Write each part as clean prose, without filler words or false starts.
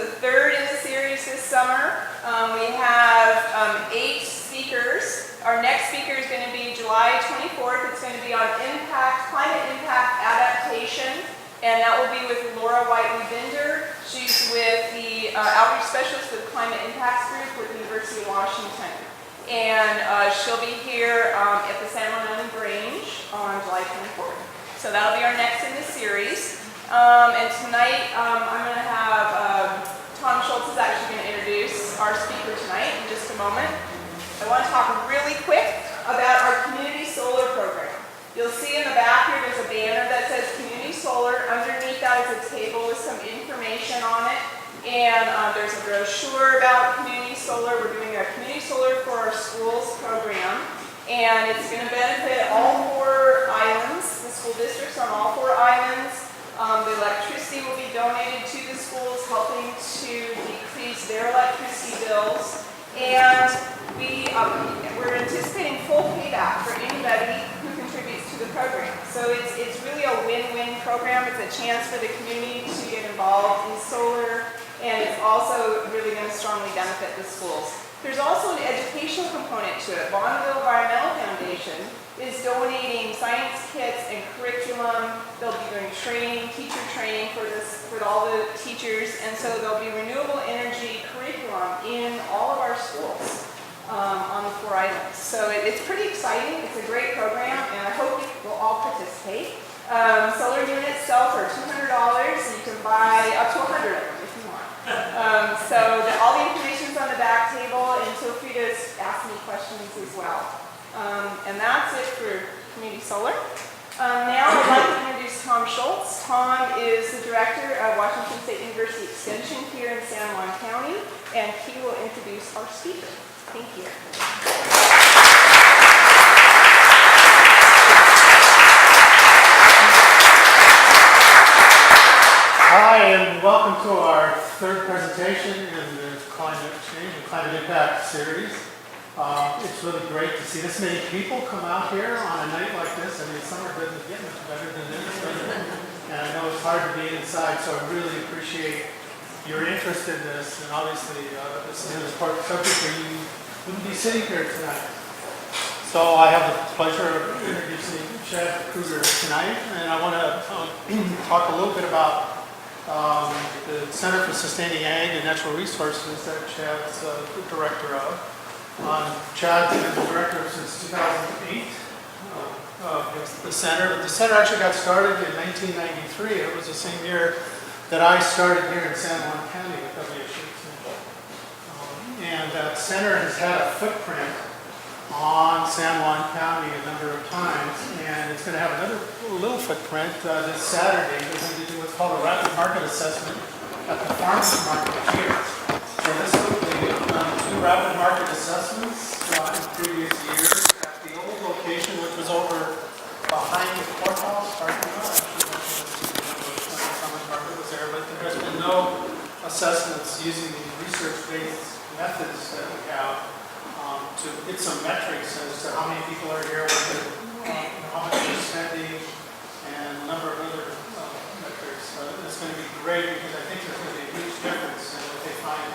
the third in the series this summer. We have 8 speakers. Our next speaker is going to be July 24th. It's going to be on climate impact adaptation, and that will be with Laura Whiteley-Binder. She's with the outreach specialist with Climate Impacts Group with the University of Washington. And she'll be here at the San Juan Grange on July 24th. So that'll be our next in the series. And tonight I'm going to have Tom Schultz is actually going to introduce our speaker tonight in just a moment. I want to talk really quick about our community solar program. You'll see in the back here there's a banner that says Community Solar. Underneath that is a table with some information on it. And there's a brochure about community solar. We're doing a community solar for our schools program. And it's going to benefit all 4 islands, the school districts on all 4 islands. The electricity will be donated to the schools, helping to decrease their electricity bills. And we're anticipating full payback for anybody who contributes to the program. So it's really a win-win program. It's a chance for the community to get involved in solar, and it's also really going to strongly benefit the schools. There's also an educational component to it. Bonneville Environmental Foundation is donating science kits and curriculum. They'll be doing training, teacher training for all the teachers, and so there'll be renewable energy curriculum in all of our schools on the 4 islands. So it's pretty exciting. It's a great program, and I hope you will all participate. Solar units sell for $200, and you can buy up to 100 of them if you want. So all the information is on the back table, and feel free to ask me questions as well. And that's it for Community Solar. Now I'd like to introduce Tom Schultz. Tom is the director of Washington State University Extension here in San Juan County, and he will introduce our speaker. Thank you. Hi, and welcome to our 3rd presentation in the Climate Change and Climate Impact series. It's really great to see this many people come out here on a night like this. I mean, summer doesn't get much better than this, and I know it's hard to be inside, so I really appreciate your interest in this. And obviously, this is an important subject, or you wouldn't be sitting here tonight. So I have the pleasure of introducing Chad Kruger tonight, and I want to talk a little bit about the Center for Sustaining Ag and Natural Resources that Chad's the director of. Chad's been the director since 2008 of the center. But the center actually got started in 1993. It was the same year that I started here in San Juan County with WSU. And that center has had a footprint on San Juan County a number of times, and it's going to have another little footprint this Saturday. We're going to do what's called a rapid market assessment at the farmers market here. So this will be 2 rapid market assessments in previous years at the old location, which was over behind the courthouse parking lot. The farmers market was there, but there has been no assessments using the research-based methods that we have to get some metrics as to how many people are here, how much they're spending, and a number of other metrics. It's going to be great because I think there's going to be a huge difference in what they find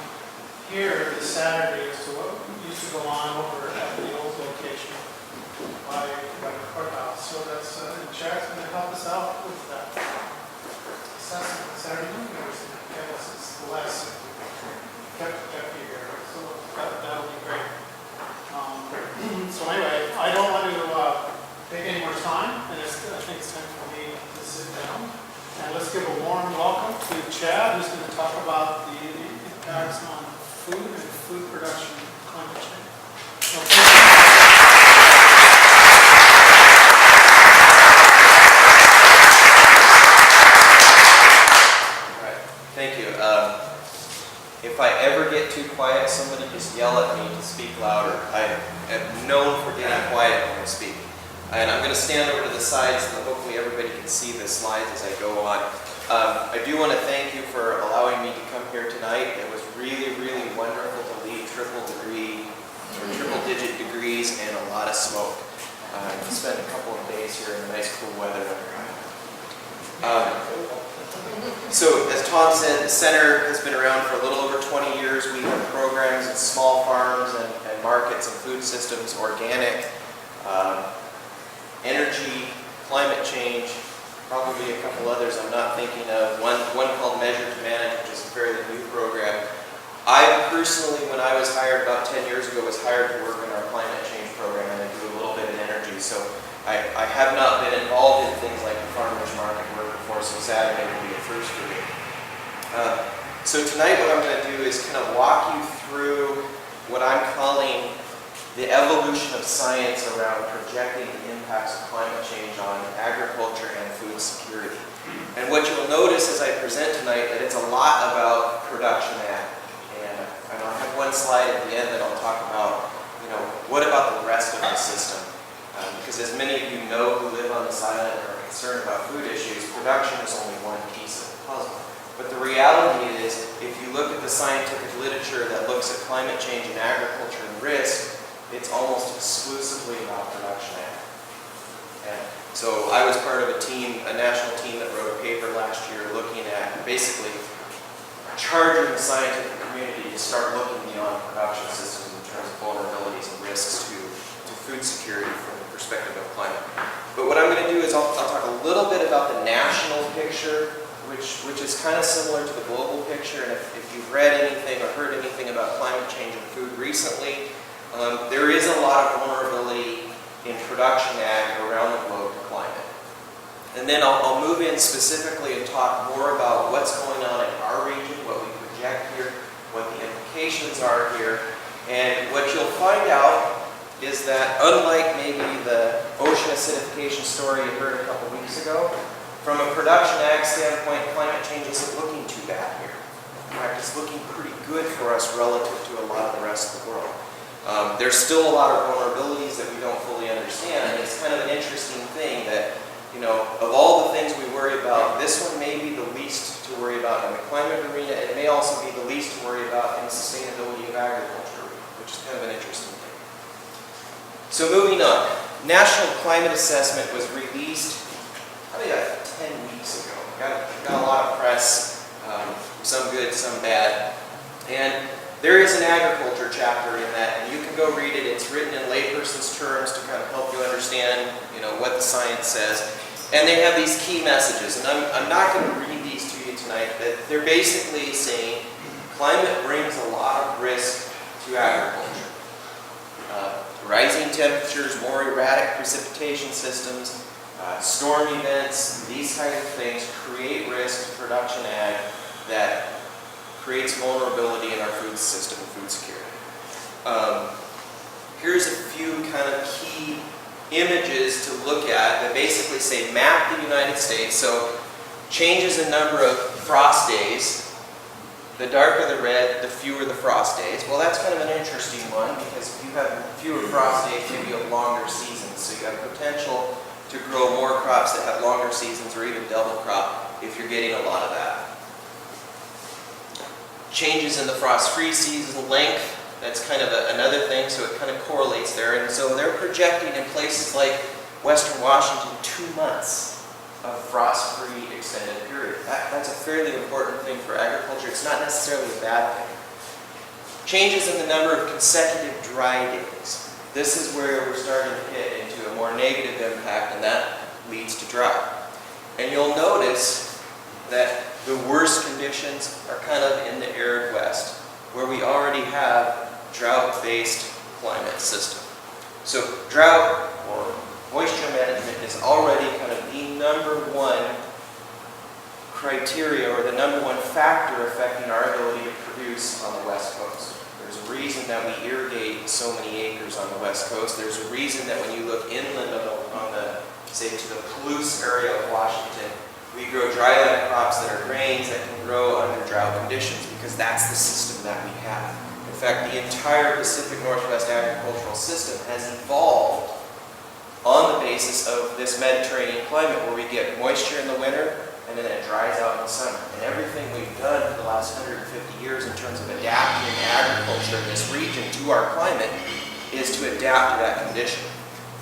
here this Saturday as to what used to go on over at the old location by the courthouse. So that's Chad's going to help us out with that assessment Saturday morning. Okay, this is the last kept you here, so that'll be great. So anyway, I don't want to take any more time, and I think it's time for me to sit down. And let's give a warm welcome to Chad, who's going to talk about the impacts on food and food production climate change. So, all right, thank you. If I ever get too quiet, somebody just yell at me to speak louder. I am known for getting quiet when I speak. And I'm going to stand over to the side so that hopefully everybody can see the slides as I go on. I do want to thank you for allowing me to come here tonight. It was really, really wonderful to lead triple-digit degrees and a lot of smoke. To spend a couple of days here in the nice cool weather. So as Tom said, the center has been around for a little over 20 years. We have programs in small farms and markets and food systems, organic, energy, climate change, probably a couple others I'm not thinking of. One called Measure to Manage, which is a fairly new program. I personally, when I was hired about 10 years ago, was hired to work in our climate change program, and I do a little bit in energy. So I have not been involved in things like the farmers market work before, so Saturday will be a first for me. So tonight what I'm going to do is kind of walk you through what I'm calling the evolution of science around projecting the impacts of climate change on agriculture and food security. And what you'll notice as I present tonight that it's a lot about production ag. And I'll have one slide at the end that I'll talk about, what about the rest of the system? Because as many of you know who live on this island and are concerned about food issues, production is only one piece of the puzzle. But the reality is, if you look at the scientific literature that looks at climate change in agriculture and risk, it's almost exclusively about production ag. And so I was part of a national team that wrote a paper last year looking at basically charging the scientific community to start looking beyond production systems in terms of vulnerabilities and risks to food security from the perspective of climate. But what I'm going to do is I'll talk a little bit about the national picture, which is kind of similar to the global picture. And if you've read anything or heard anything about climate change in food recently, there is a lot of vulnerability in production ag around the globe to climate. And then I'll move in specifically and talk more about what's going on in our region, what we project here, what the implications are here. And what you'll find out is that unlike maybe the ocean acidification story you heard a couple weeks ago, from a production ag standpoint, climate change isn't looking too bad here. In fact, it's looking pretty good for us relative to a lot of the rest of the world. There's still a lot of vulnerabilities that we don't fully understand, and it's kind of an interesting thing that, of all the things we worry about, this one may be the least to worry about in the climate arena, and it may also be the least to worry about in the sustainability of agriculture arena, which is kind of an interesting thing. So moving on, National Climate Assessment was released probably 10 weeks ago. Got a lot of press, some good, some bad. And there is an agriculture chapter in that, and you can go read it. It's written in layperson's terms to kind of help you understand, what the science says. And they have these key messages, and I'm not going to read these to you tonight, but they're basically saying climate brings a lot of risk to agriculture. Rising temperatures, more erratic precipitation systems, storm events, these kind of things create risk to production ag that creates vulnerability in our food system and food security. Here's a few kind of key images to look at that basically say map the United States. So changes in number of frost days. The darker the red, the fewer the frost days. Well, that's kind of an interesting one because if you have fewer frost days, maybe you have longer seasons. So you have potential to grow more crops that have longer seasons or even double crop if you're getting a lot of that. Changes in the frost-free season length, that's kind of another thing, so it kind of correlates there. And so they're projecting in places like Western Washington 2 months of frost-free extended period. That's a fairly important thing for agriculture. It's not necessarily a bad thing. Changes in the number of consecutive dry days. This is where we're starting to hit into a more negative impact, and that leads to drought. And you'll notice that the worst conditions are kind of in the arid west, where we already have drought-based climate system. So drought or moisture management is already kind of the number one criteria or the number one factor affecting our ability to produce on the West Coast. There's a reason that we irrigate so many acres on the West Coast. There's a reason that when you look inland on the, say, to the Palouse area of Washington, we grow dryland crops that are grains that can grow under drought conditions because that's the system that we have. In fact, the entire Pacific Northwest agricultural system has evolved on the basis of this Mediterranean climate where we get moisture in the winter and then it dries out in the summer. And everything we've done for the last 150 years in terms of adapting agriculture in this region to our climate is to adapt to that condition.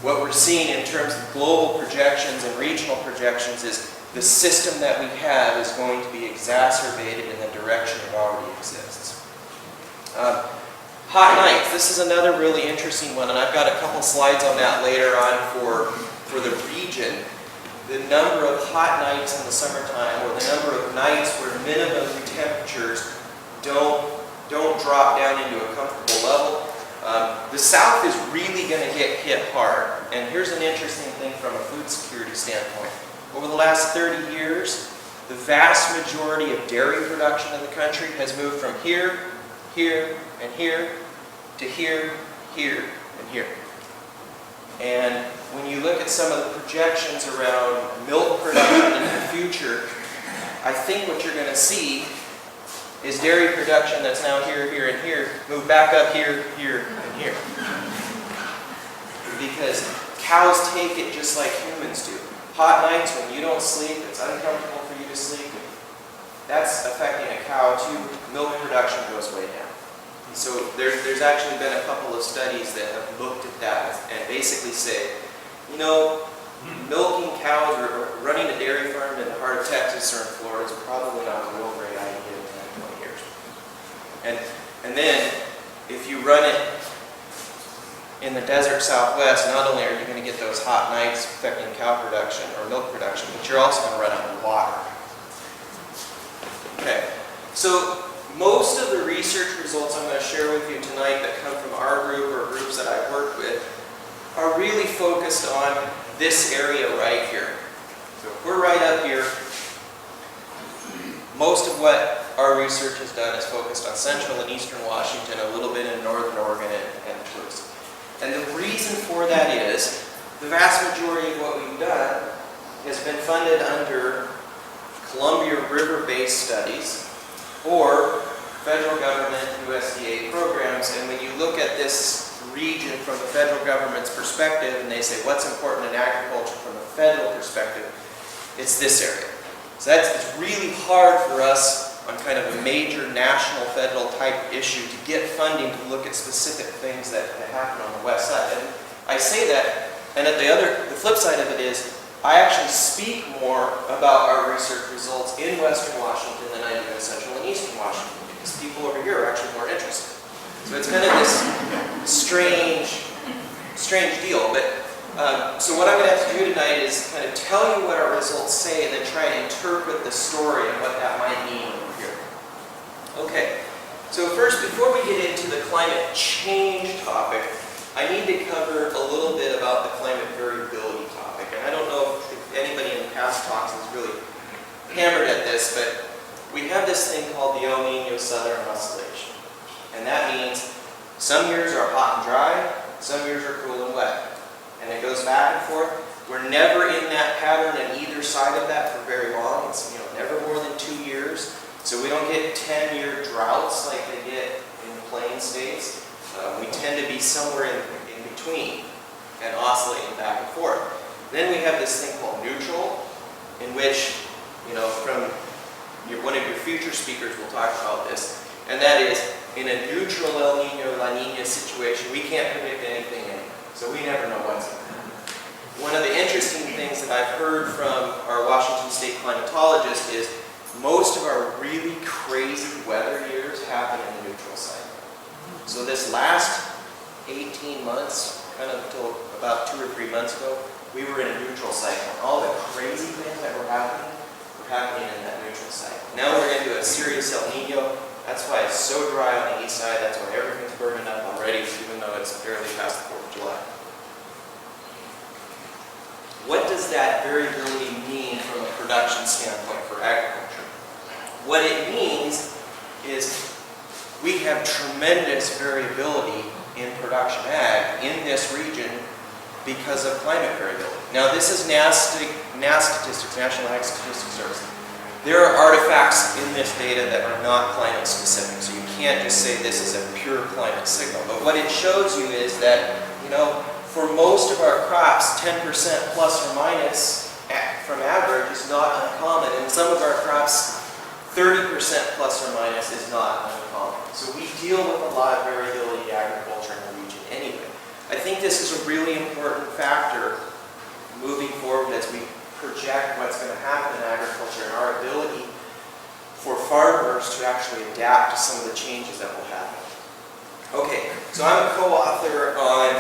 What we're seeing in terms of global projections and regional projections is the system that we have is going to be exacerbated in the direction it already exists. Hot nights. This is another really interesting one, and I've got a couple slides on that later on for the region. The number of hot nights in the summertime, or the number of nights where minimum temperatures don't drop down into a comfortable level. The South is really going to get hit hard. And here's an interesting thing from a food security standpoint. Over the last 30 years, the vast majority of dairy production in the country has moved from here, here, and here, to here, here, and here. And when you look at some of the projections around milk production in the future, I think what you're going to see is dairy production that's now here, here, and here, move back up here, here, and here. Because cows take it just like humans do. Hot nights when you don't sleep, it's uncomfortable for you to sleep. That's affecting a cow too. Milk production goes way down. So there's actually been a couple of studies that have looked at that and basically say, you know, milking cows or running a dairy farm in the heart of Texas or in Florida is probably not a real great idea in 10, 20 years. And then if you run it in the desert Southwest, not only are you going to get those hot nights affecting cow production or milk production, but you're also going to run out of water. Okay, so most of the research results I'm going to share with you tonight that come from our group or groups that I've worked with are really focused on this area right here. So if we're right up here, most of what our research has done is focused on central and eastern Washington, a little bit in northern Oregon and the coast. And the reason for that is the vast majority of what we've done has been funded under Columbia River-based studies or federal government USDA programs. And when you look at this region from the federal government's perspective and they say what's important in agriculture from a federal perspective, it's this area. So it's really hard for us on kind of a major national federal type issue to get funding to look at specific things that happen on the west side. And I say that, and at the flip side of it is, I actually speak more about our research results in Western Washington than I do in Central and Eastern Washington, because people over here are actually more interested. So it's kind of this strange deal. But so what I'm going to have to do tonight is kind of tell you what our results say and then try and interpret the story and what that might mean over here. Okay, so first, before we get into the climate change topic, I need to cover a little bit about the climate variability topic. And I don't know if anybody in the past talks has really hammered at this, but we have this thing called the El Nino Southern Oscillation. And that means some years are hot and dry, some years are cool and wet. And it goes back and forth. We're never in that pattern on either side of that for very long. It's never more than 2 years. So we don't get 10-year droughts like they get in the plain states. We tend to be somewhere in between and oscillating back and forth. Then we have this thing called neutral, in which, from one of your future speakers will talk about this, and that is, in a neutral El Nino, La Nina situation, we can't predict anything anyway. So we never know what's going to happen. One of the interesting things that I've heard from our Washington State climatologist is most of our really crazy weather years happen in the neutral cycle. So this last 18 months, kind of until about 2 or 3 months ago, we were in a neutral cycle. All the crazy things that were happening in that neutral cycle. Now we're into a serious El Nino. That's why it's so dry on the east side. That's why everything's burning up already, even though it's barely past the 4th of July. What does that variability mean from a production standpoint for agriculture? What it means is we have tremendous variability in production ag in this region because of climate variability. Now this is NAS statistics, National Ag Statistics Service. There are artifacts in this data that are not climate specific, so you can't just say this is a pure climate signal. But what it shows you is that, for most of our crops, 10% plus or minus from average is not uncommon. And some of our crops, 30% plus or minus is not uncommon. So we deal with a lot of variability in agriculture in the region anyway. I think this is a really important factor moving forward as we project what's going to happen in agriculture and our ability for farmers to actually adapt to some of the changes that will happen. Okay, so I'm a co-author on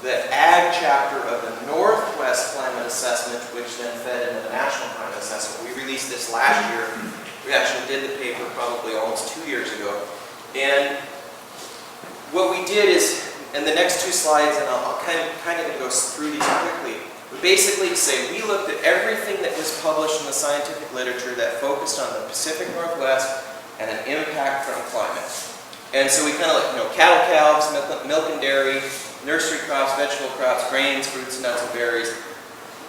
the Ag chapter of the Northwest Climate Assessment, which then fed into the National Climate Assessment. We released this last year. We actually did the paper probably almost 2 years ago. And what we did is, in the next two slides, and I'll kind of go through these quickly, we basically say we looked at everything that was published in the scientific literature that focused on the Pacific Northwest and an impact from climate. And so we kind of looked, cattle calves, milk and dairy, nursery crops, vegetable crops, grains, fruits, nuts, and berries.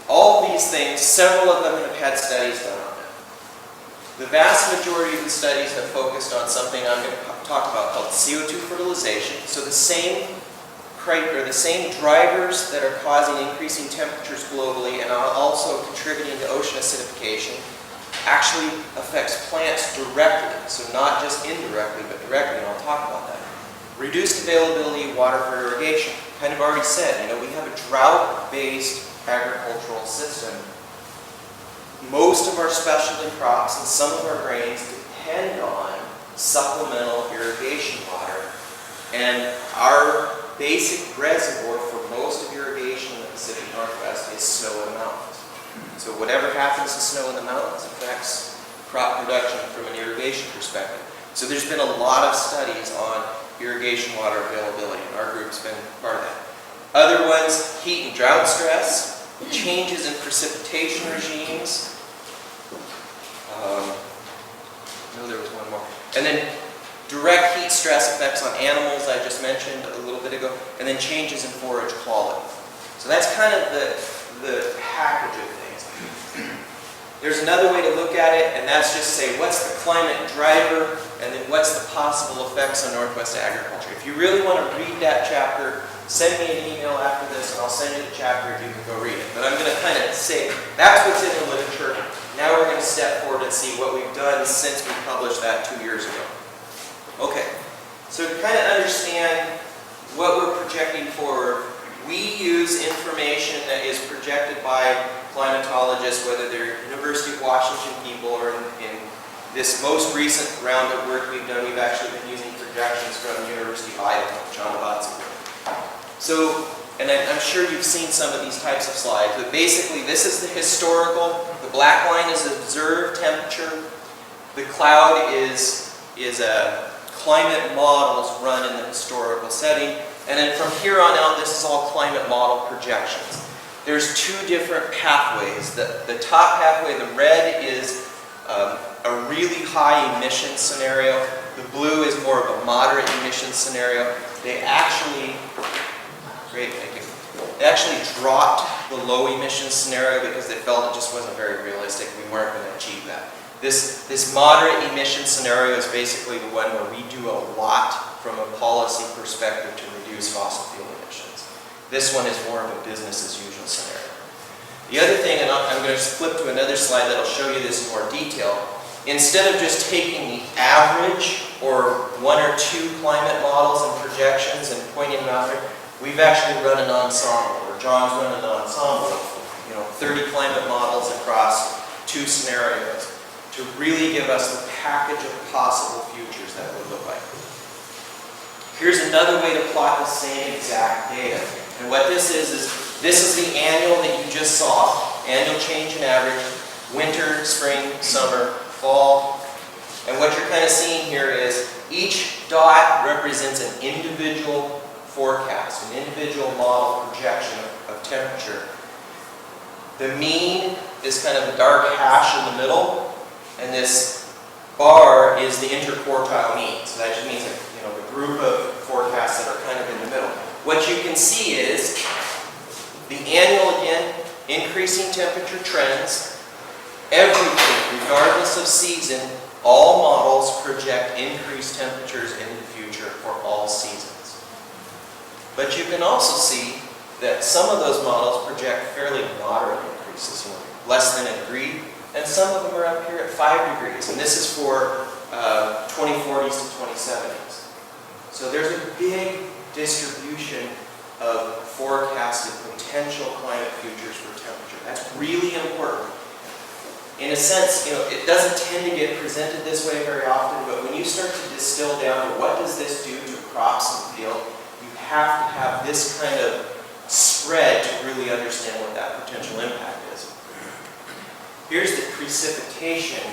All of these things, several of them have had studies done on them. The vast majority of the studies have focused on something I'm going to talk about called CO2 fertilization. So the same drivers that are causing increasing temperatures globally and are also contributing to ocean acidification actually affects plants directly. So not just indirectly, but directly, and I'll talk about that. Reduced availability of water for irrigation. Kind of already said, we have a drought-based agricultural system. Most of our specialty crops and some of our grains depend on supplemental irrigation water. And our basic reservoir for most of irrigation in the Pacific Northwest is snow in the mountains. So whatever happens to snow in the mountains affects crop production from an irrigation perspective. So there's been a lot of studies on irrigation water availability, and our group's been part of that. Other ones, heat and drought stress, changes in precipitation regimes. No, there was one more. And then direct heat stress effects on animals, I just mentioned a little bit ago, and then changes in forage quality. So that's kind of the package of things. There's another way to look at it, and that's just say, what's the climate driver, and then what's the possible effects on Northwest agriculture. If you really want to read that chapter, send me an email after this, and I'll send you the chapter and you can go read it. But I'm going to kind of say, that's what's in the literature. Now we're going to step forward and see what we've done since we published that 2 years ago. Okay, so to kind of understand what we're projecting forward, we use information that is projected by climatologists, whether they're University of Washington people or in this most recent round of work we've done, we've actually been using projections from the University of Idaho, John Watson. So, and I'm sure you've seen some of these types of slides, but basically this is the historical, the black line is observed temperature, the cloud is climate models run in the historical setting, and then from here on out this is all climate model projections. There's two different pathways. The top pathway, the red, is a really high emission scenario. The blue is more of a moderate emission scenario. They actually, great, thank you. They actually dropped the low emission scenario because they felt it just wasn't very realistic. We weren't going to achieve that. This moderate emission scenario is basically the one where we do a lot from a policy perspective to reduce fossil fuel emissions. This one is more of a business as usual scenario. The other thing, and I'm going to flip to another slide that'll show you this in more detail, instead of just taking the average or one or two climate models and projections and pointing them out there, we've actually run an ensemble, or John's run an ensemble of 30 climate models across 2 scenarios to really give us the package of possible futures that would look like. Here's another way to plot the same exact data. And what this is this is the annual that you just saw, annual change in average, winter, spring, summer, fall. And what you're kind of seeing here is each dot represents an individual forecast, an individual model projection of temperature. The mean is kind of the dark hash in the middle, and this bar is the interquartile mean. So that just means that, the group of forecasts that are kind of in the middle. What you can see is the annual, again, increasing temperature trends. Everything, regardless of season, all models project increased temperatures in the future for all seasons. But you can also see that some of those models project fairly moderate increases, less than a degree, and some of them are up here at 5 degrees, and this is for 2040s to 2070s. So there's a big distribution of forecasted potential climate futures for temperature. That's really important. In a sense, it doesn't tend to get presented this way very often, but when you start to distill down to what does this do to crops in the field, you have to have this kind of spread to really understand what that potential impact is. Here's the precipitation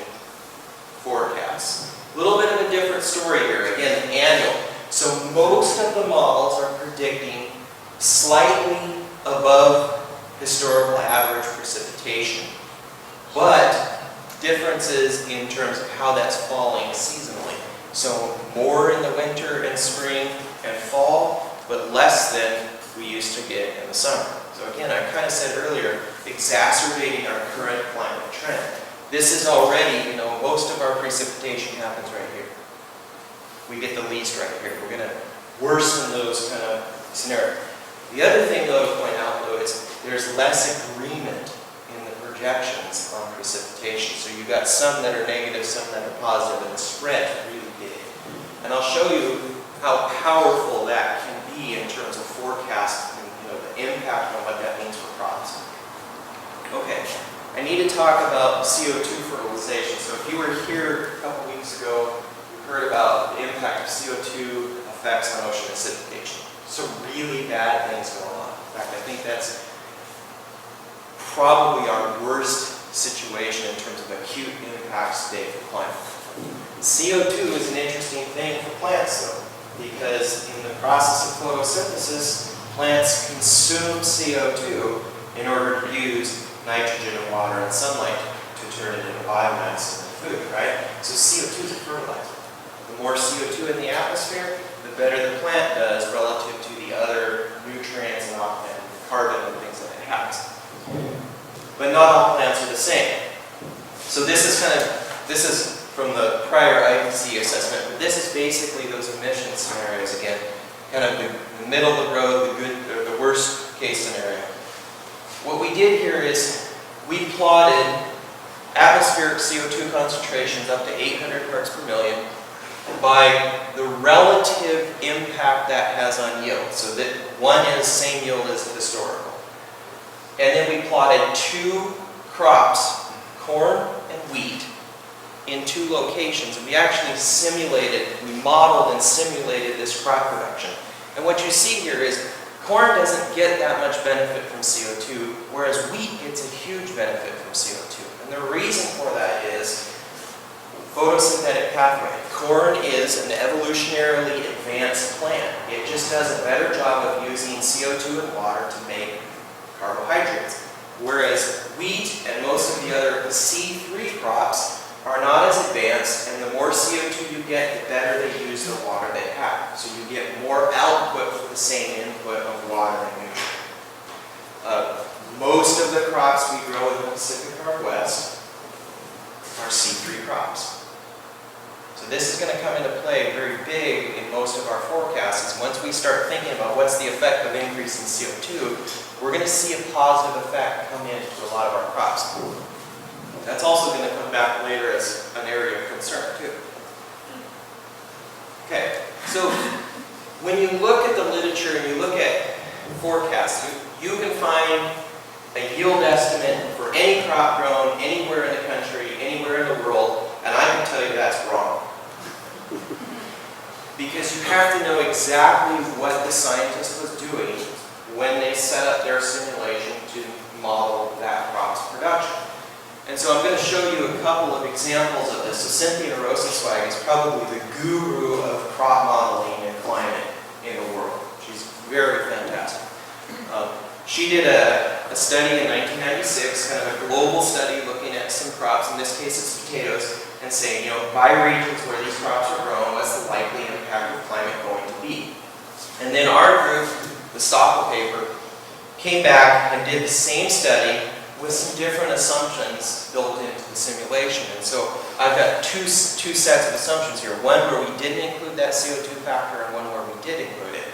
forecast. A little bit of a different story here, again, annual. So most of the models are predicting slightly above historical average precipitation, but differences in terms of how that's falling seasonally. So more in the winter and spring and fall, but less than we used to get in the summer. So again, I kind of said earlier, exacerbating our current climate trend. This is already, most of our precipitation happens right here. We get the least right here. We're going to worsen those kind of scenarios. The other thing, though, to point out, though, is there's less agreement in the projections on precipitation. So you've got some that are negative, some that are positive, and the spread's really big. And I'll show you how powerful that can be in terms of forecasting, the impact on what that means for crops. Okay, I need to talk about CO2 fertilization. So if you were here a couple weeks ago, you heard about the impact of CO2 effects on ocean acidification. So really bad things going on. In fact, I think that's probably our worst situation in terms of acute impacts today for climate. CO2 is an interesting thing for plants, though, because in the process of photosynthesis, plants consume CO2 in order to use nitrogen and water and sunlight to turn it into biomass and food, right? So CO2 is a fertilizer. The more CO2 in the atmosphere, the better the plant does relative to the other nutrients and carbon and things that it has. But not all plants are the same. So this is from the prior IPC assessment, but this is basically those emission scenarios again, kind of the middle of the road, the good or the worst case scenario. What we did here is we plotted atmospheric CO2 concentrations up to 800 parts per million by the relative impact that has on yield. So that one is same yield as historical. And then we plotted two crops, corn and wheat, in two locations. And we actually we modeled and simulated this crop production. And what you see here is corn doesn't get that much benefit from CO2, whereas wheat gets a huge benefit from CO2. And the reason for that is photosynthetic pathway. Corn is an evolutionarily advanced plant. It just does a better job of using CO2 and water to make carbohydrates. Whereas wheat and most of the other C3 crops are not as advanced, and the more CO2 you get, the better they use the water they have. So you get more output for the same input of water and nutrients. Most of the crops we grow in the Pacific Northwest are C3 crops. So this is going to come into play very big in most of our forecasts. Once we start thinking about what's the effect of increasing CO2, we're going to see a positive effect come into a lot of our crops. That's also going to come back later as an area of concern too. Okay, so when you look at the literature and you look at forecasts, you can find a yield estimate for any crop grown anywhere in the country, anywhere in the world, and I can tell you that's wrong. Because you have to know exactly what the scientist was doing when they set up their simulation to model that crop's production. And so I'm going to show you a couple of examples of this. So Cynthia Rosenzweig is probably the guru of crop modeling and climate in the world. She's very fantastic. She did a study in 1996, kind of a global study looking at some crops, in this case it's potatoes, and saying, by regions where these crops are grown, what's the likely impact of climate going to be? And then our group, the Stockwell paper, came back and did the same study with some different assumptions built into the simulation. And so I've got two sets of assumptions here. One where we didn't include that CO2 factor and one where we did include it.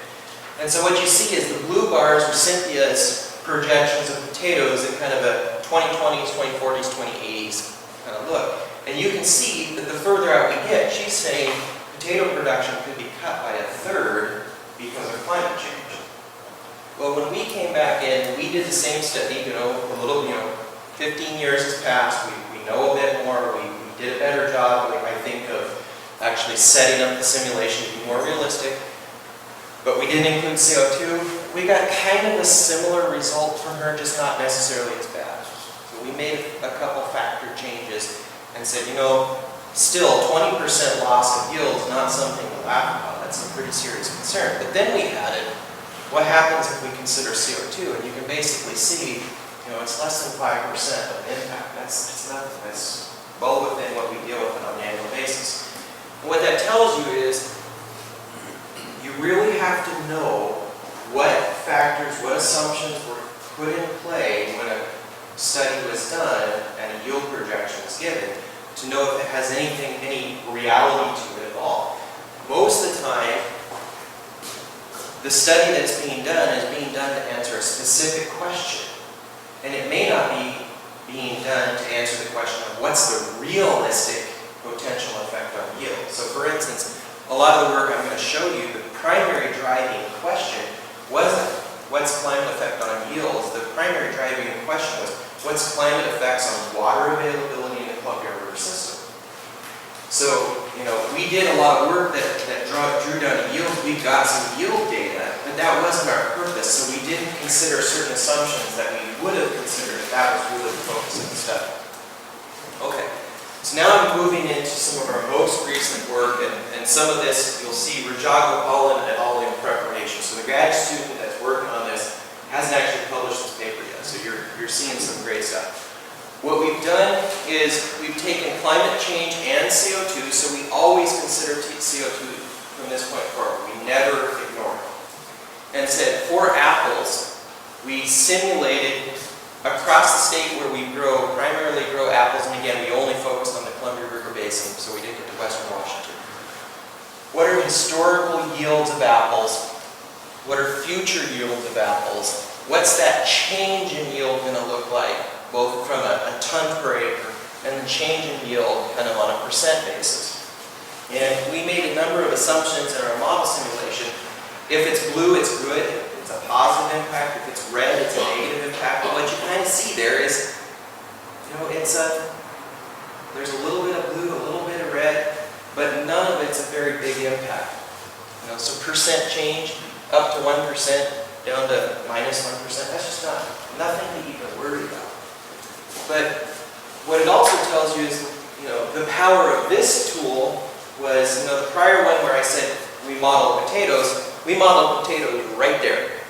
And so what you see is the blue bars are Cynthia's projections of potatoes in kind of a 2020s, 2040s, 2080s kind of look. And you can see that the further out we get, she's saying potato production could be cut by 1/3 because of climate change. Well, when we came back in, we did the same study, a little, 15 years has passed, we know a bit more, we did a better job, I think, of actually setting up the simulation to be more realistic. But we didn't include CO2. We got kind of a similar result from her, just not necessarily as bad. So we made a couple factor changes and said, still 20% loss of yield is not something to laugh about. That's a pretty serious concern. But then we added, what happens if we consider CO2? And you can basically see, it's less than 5% of an impact. That's nothing. That's well within what we deal with on an annual basis. And what that tells you is, you really have to know what factors, what assumptions were put in play when a study was done and a yield projection was given to know if it has any reality to it at all. Most of the time, the study that's being done is being done to answer a specific question. And it may not be being done to answer the question of what's the realistic potential effect on yield. So for instance, a lot of the work I'm going to show you, the primary driving question wasn't what's climate effect on yields. The primary driving question was what's climate effects on water availability in the Columbia River system. So, we did a lot of work that drew down to yield. We got some yield data, but that wasn't our purpose. So we didn't consider certain assumptions that we would have considered if that was really the focus of the study. Okay. So now I'm moving into some of our most recent work, and some of this you'll see Rajago, Holland, et al. In preparation. So the grad student that's working on this hasn't actually published this paper yet, so you're seeing some great stuff. What we've done is we've taken climate change and CO2, so we always consider CO2 from this point forward. We never ignore it. And said for apples, we simulated across the state where we primarily grow apples, and again, we only focused on the Columbia River Basin, so we didn't get to Western Washington. What are historical yields of apples? What are future yields of apples? What's that change in yield going to look like, both from a ton per acre and the change in yield kind of on a percent basis? And we made a number of assumptions in our model simulation. If it's blue, it's good. It's a positive impact. If it's red, it's a negative impact. But what you kind of see there is, there's a little bit of blue, a little bit of red, but none of it's a very big impact. So percent change up to 1%, down to minus 1%. That's just nothing to even worry about. But what it also tells you is, the power of this tool was, the prior one where I said we modeled potatoes, we modeled potatoes right there.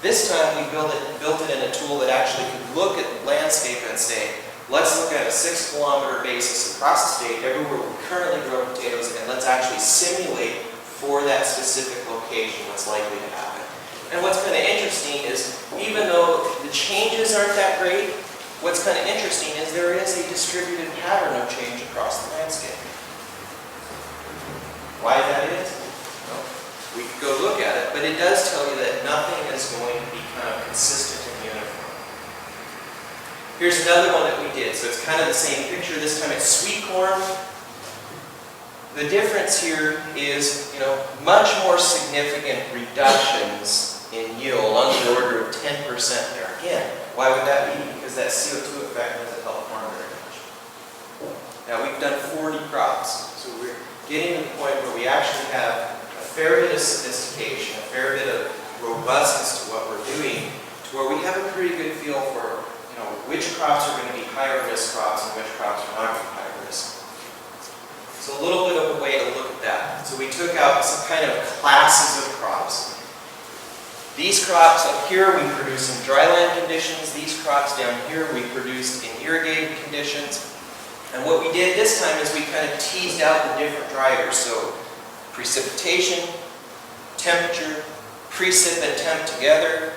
This time we built it in a tool that actually could look at the landscape and say, let's look at a 6-kilometer basis across the state, everywhere we currently grow potatoes, and let's actually simulate for that specific location what's likely to happen. And what's kind of interesting is, even though the changes aren't that great, what's kind of interesting is there is a distributed pattern of change across the landscape. Why that is? Well, we could go look at it, but it does tell you that nothing is going to be kind of consistent and uniform. Here's another one that we did. So it's kind of the same picture. This time it's sweet corn. The difference here is, much more significant reductions in yield on the order of 10% there. Again, why would that be? Because that CO2 effect doesn't help farm very much. Now we've done 40 crops, so we're getting to the point where we actually have a fair bit of sophistication, a fair bit of robustness to what we're doing, to where we have a pretty good feel for, which crops are going to be higher risk crops and which crops are not going to be higher risk. So a little bit of a way to look at that. So we took out some kind of classes of crops. These crops up here we produce in dryland conditions. These crops down here we produced in irrigated conditions. And what we did this time is we kind of teased out the different drivers. So precipitation, temperature, precip and temp together,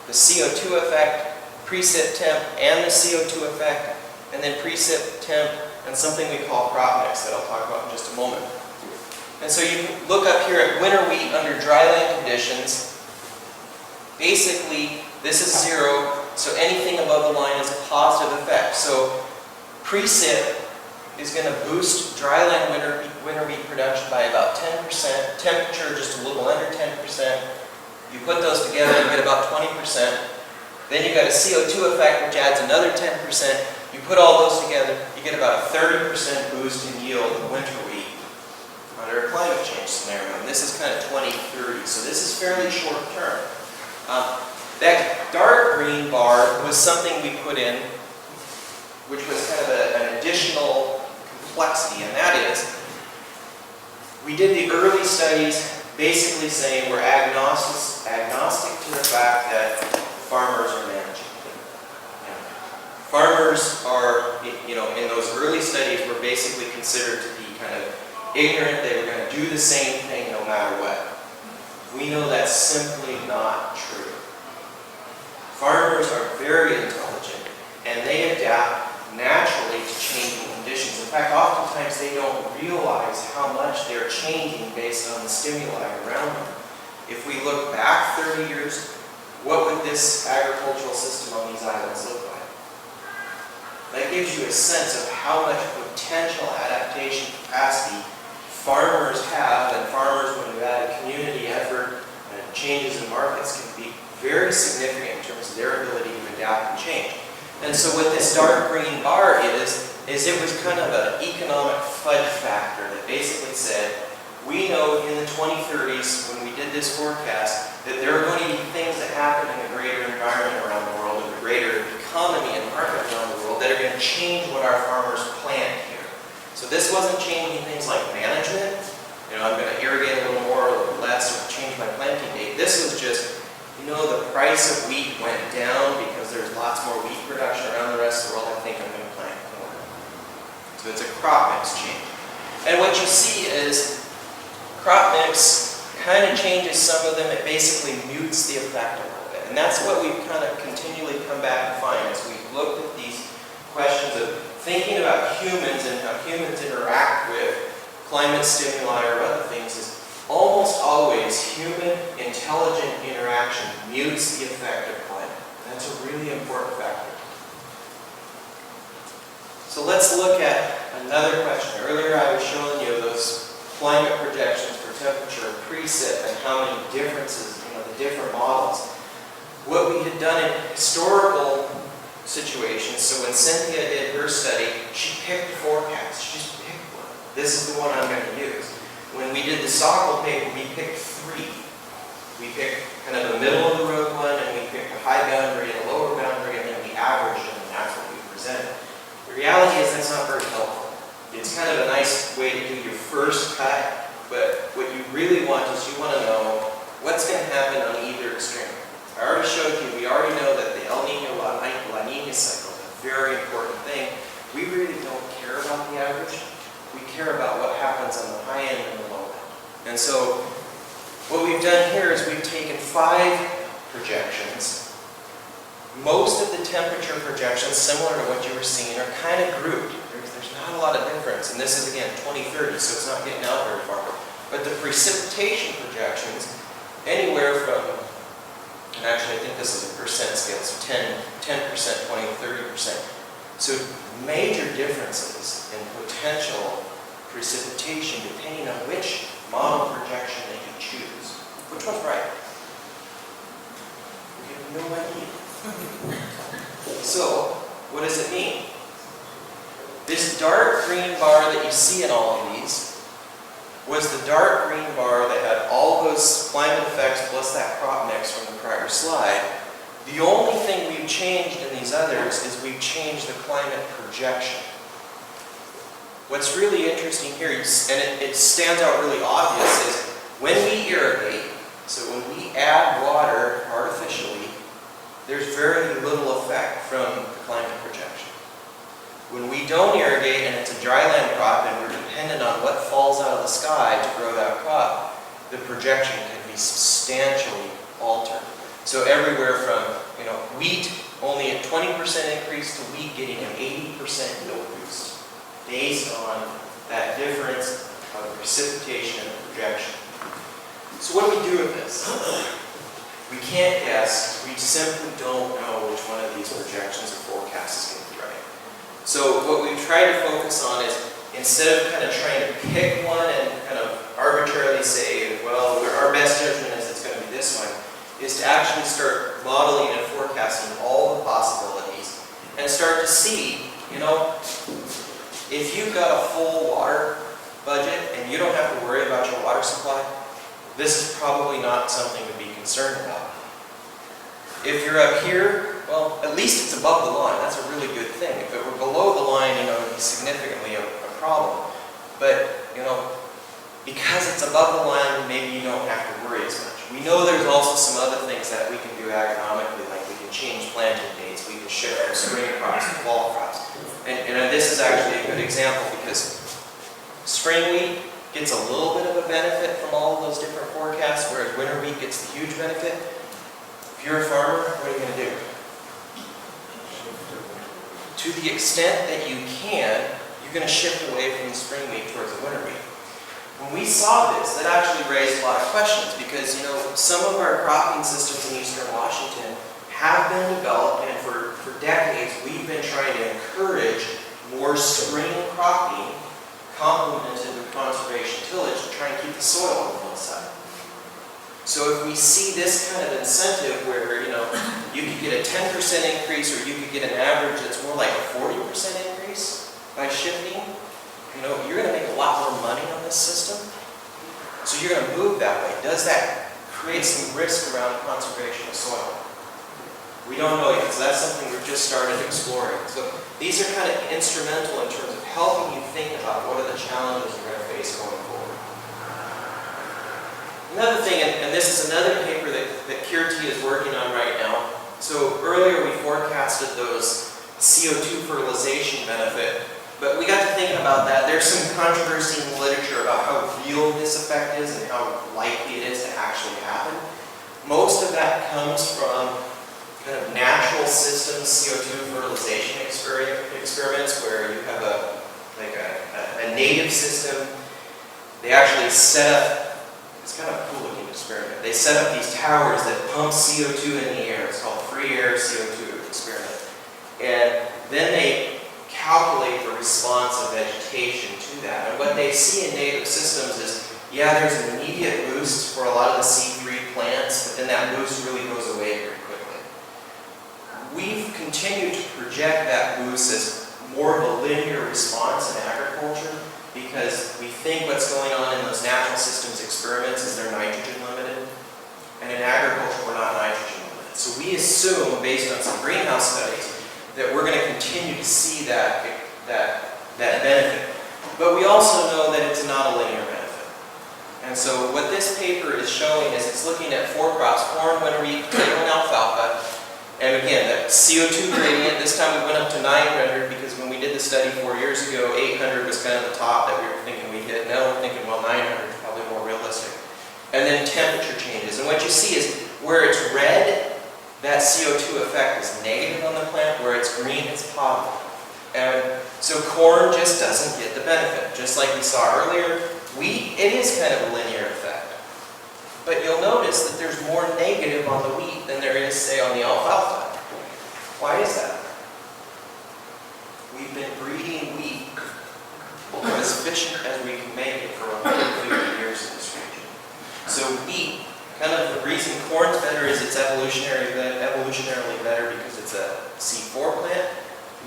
the CO2 effect, precip temp and the CO2 effect, and then precip temp and something we call crop mix that I'll talk about in just a moment. And so you look up here at winter wheat under dryland conditions. Basically, this is 0, so anything above the line is a positive effect. So precip is going to boost dryland winter wheat production by about 10%, temperature just a little under 10%, You put those together, you get about 20%. Then you got a CO2 effect, which adds another 10%. You put all those together, you get about a 30% boost in yield in winter wheat under a climate change scenario. And this is kind of 2030, so this is fairly short term. That dark green bar was something we put in, which was kind of an additional complexity, and that is, we did the early studies basically saying we're agnostic to the fact that farmers are managing. Farmers are, in those early studies were basically considered to be kind of ignorant. They were going to do the same thing no matter what. We know that's simply not true. Farmers are very intelligent, and they adapt naturally to changing conditions. In fact, oftentimes they don't realize how much they're changing based on the stimuli around them. If we look back 30 years, what would this agricultural system on these islands look like? That gives you a sense of how much potential adaptation capacity farmers have, and farmers, when you add a community effort and changes in markets, can be very significant in terms of their ability to adapt and change. And so what this dark green bar is it was kind of an economic fudge factor that basically said, we know in the 2030s, when we did this forecast, that there are going to be things that happen in the greater environment around the world, and the greater economy and market around the world, that are going to change what our farmers plant here. So this wasn't changing things like management, I'm going to irrigate a little more or a little less, or change my planting date. This was just, the price of wheat went down because there's lots more wheat production around the rest of the world. I think I'm going to plant corn. So it's a crop mix change. And what you see is crop mix kind of changes some of them. It basically mutes the effect a little bit. And that's what we've kind of continually come back and find as we've looked at these questions of thinking about humans and how humans interact with climate stimuli or other things is almost always human intelligent interaction mutes the effect of climate. That's a really important factor. So let's look at another question. Earlier I was showing you those climate projections for temperature, precip, and how many differences, the different models. What we had done in historical situations, so when Cynthia did her study, she picked a forecast. She just picked one. This is the one I'm going to use. When we did the Stockholm paper, we picked 3. We picked kind of the middle of the road one, and we picked a high boundary and a lower boundary, and then we averaged them, and that's what we presented. The reality is that's not very helpful. It's kind of a nice way to do your first cut, but what you really want is you want to know what's going to happen on either extreme. I already showed you, we already know that the El Nino La Nina cycle is a very important thing. We really don't care about the average. We care about what happens on the high end and the low end. And so what we've done here is we've taken 5 projections. Most of the temperature projections, similar to what you were seeing, are kind of grouped. There's not a lot of difference. And this is, again, 2030, so it's not getting out very far. But the precipitation projections, anywhere from, and actually I think this is a percent scale, so 10%, 20, 30%. So major differences in potential precipitation depending on which model projection that you choose. Which one's right? We have no idea. So, what does it mean? This dark green bar that you see in all of these was the dark green bar that had all those climate effects plus that crop mix from the prior slide. The only thing we've changed in these others is we've changed the climate projection. What's really interesting here, and it stands out really obvious, is when we irrigate, so when we add water artificially, there's very little effect from the climate projection. When we don't irrigate and it's a dryland crop and we're dependent on what falls out of the sky to grow that crop, the projection can be substantially altered. So everywhere from, wheat, only a 20% increase to wheat getting an 80% yield boost based on that difference of precipitation and projection. So what do we do with this? We can't guess. We simply don't know which one of these projections or forecasts is going to be right. So what we try to focus on is, instead of kind of trying to pick one and kind of arbitrarily say, well, our best judgment is it's going to be this one, is to actually start modeling and forecasting all the possibilities and start to see, you know, if you've got a full water budget and you don't have to worry about your water supply, this is probably not something to be concerned about. If you're up here, well, at least it's above the line. That's a really good thing. If it were below the line, you know, it would be significantly a problem. But, you know, because it's above the line, maybe you don't have to worry as much. We know there's also some other things that we can do agronomically, like we can change planting dates, we can shift from spring crops to fall crops. And this is actually a good example because spring wheat gets a little bit of a benefit from all of those different forecasts, whereas winter wheat gets the huge benefit. If you're a farmer, what are you going to do? To the extent that you can, you're going to shift away from the spring wheat towards the winter wheat. When we saw this, that actually raised a lot of questions because, you know, some of our cropping systems in eastern Washington have been developed, and for decades we've been trying to encourage more spring cropping complemented with conservation tillage to try and keep the soil on the hillside. So if we see this kind of incentive where, you know, you could get a 10% increase or you could get an average that's more like a 40% increase by shifting, you know, you're going to make a lot more money on this system. So you're going to move that way. Does that create some risk around conservation of soil? We don't know yet, so that's something we've just started exploring. So these are kind of instrumental in terms of helping you think about what are the challenges you're going to face going forward. Another thing, and this is another paper that Curtailment is working on right now. So earlier we forecasted those CO2 fertilization benefit, but we got to thinking about that. There's some controversy in the literature about how real this effect is and how likely it is to actually happen. Most of that comes from kind of natural system CO2 fertilization experiments where you have a native system. They actually set up, it's kind of a cool looking experiment. They set up these towers that pump CO2 in the air. It's called free air CO2 experiment. And then they calculate the response of vegetation to that. And what they see in native systems is, yeah, there's an immediate boost for a lot of the seed-free plants, but then that boost really goes away very quickly. We've continued to project that boost as more of a linear response in agriculture because we think what's going on in those natural systems experiments is they're nitrogen limited, and in agriculture we're not nitrogen limited. So we assume, based on some greenhouse studies, that we're going to continue to see that benefit. But we also know that it's not a linear benefit. And so what this paper is showing is it's looking at 4 crops, corn, winter wheat, potato, and alfalfa. And again, the CO2 gradient, this time we went up to 900 because when we did the study 4 years ago, 800 was kind of the top that we were thinking we hit. Now we're thinking, well, 900 is probably more realistic. And then temperature changes. And what you see is where it's red, that CO2 effect is negative on the plant. Where it's green, it's positive. And so corn just doesn't get the benefit. Just like we saw earlier, wheat, it is kind of a linear effect. But you'll notice that there's more negative on the wheat than there is, say, on the alfalfa. Why is that? We've been breeding wheat as efficient as we can make it for 150 years in this region. So wheat, kind of the reason corn's better is it's evolutionarily better because it's a C4 plant.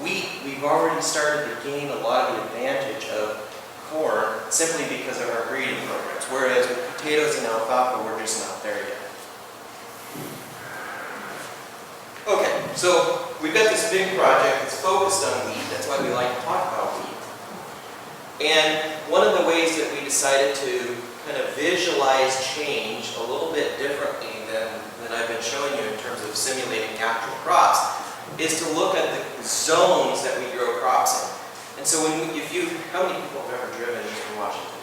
Wheat, we've already started to gain a lot of the advantage of corn simply because of our breeding programs, whereas with potatoes and alfalfa, we're just not there yet. Okay, so we've got this big project that's focused on wheat. That's why we like to talk about wheat. And one of the ways that we decided to kind of visualize change a little bit differently than I've been showing you in terms of simulating actual crops is to look at the zones that we grow crops in. And so how many people have ever driven eastern Washington?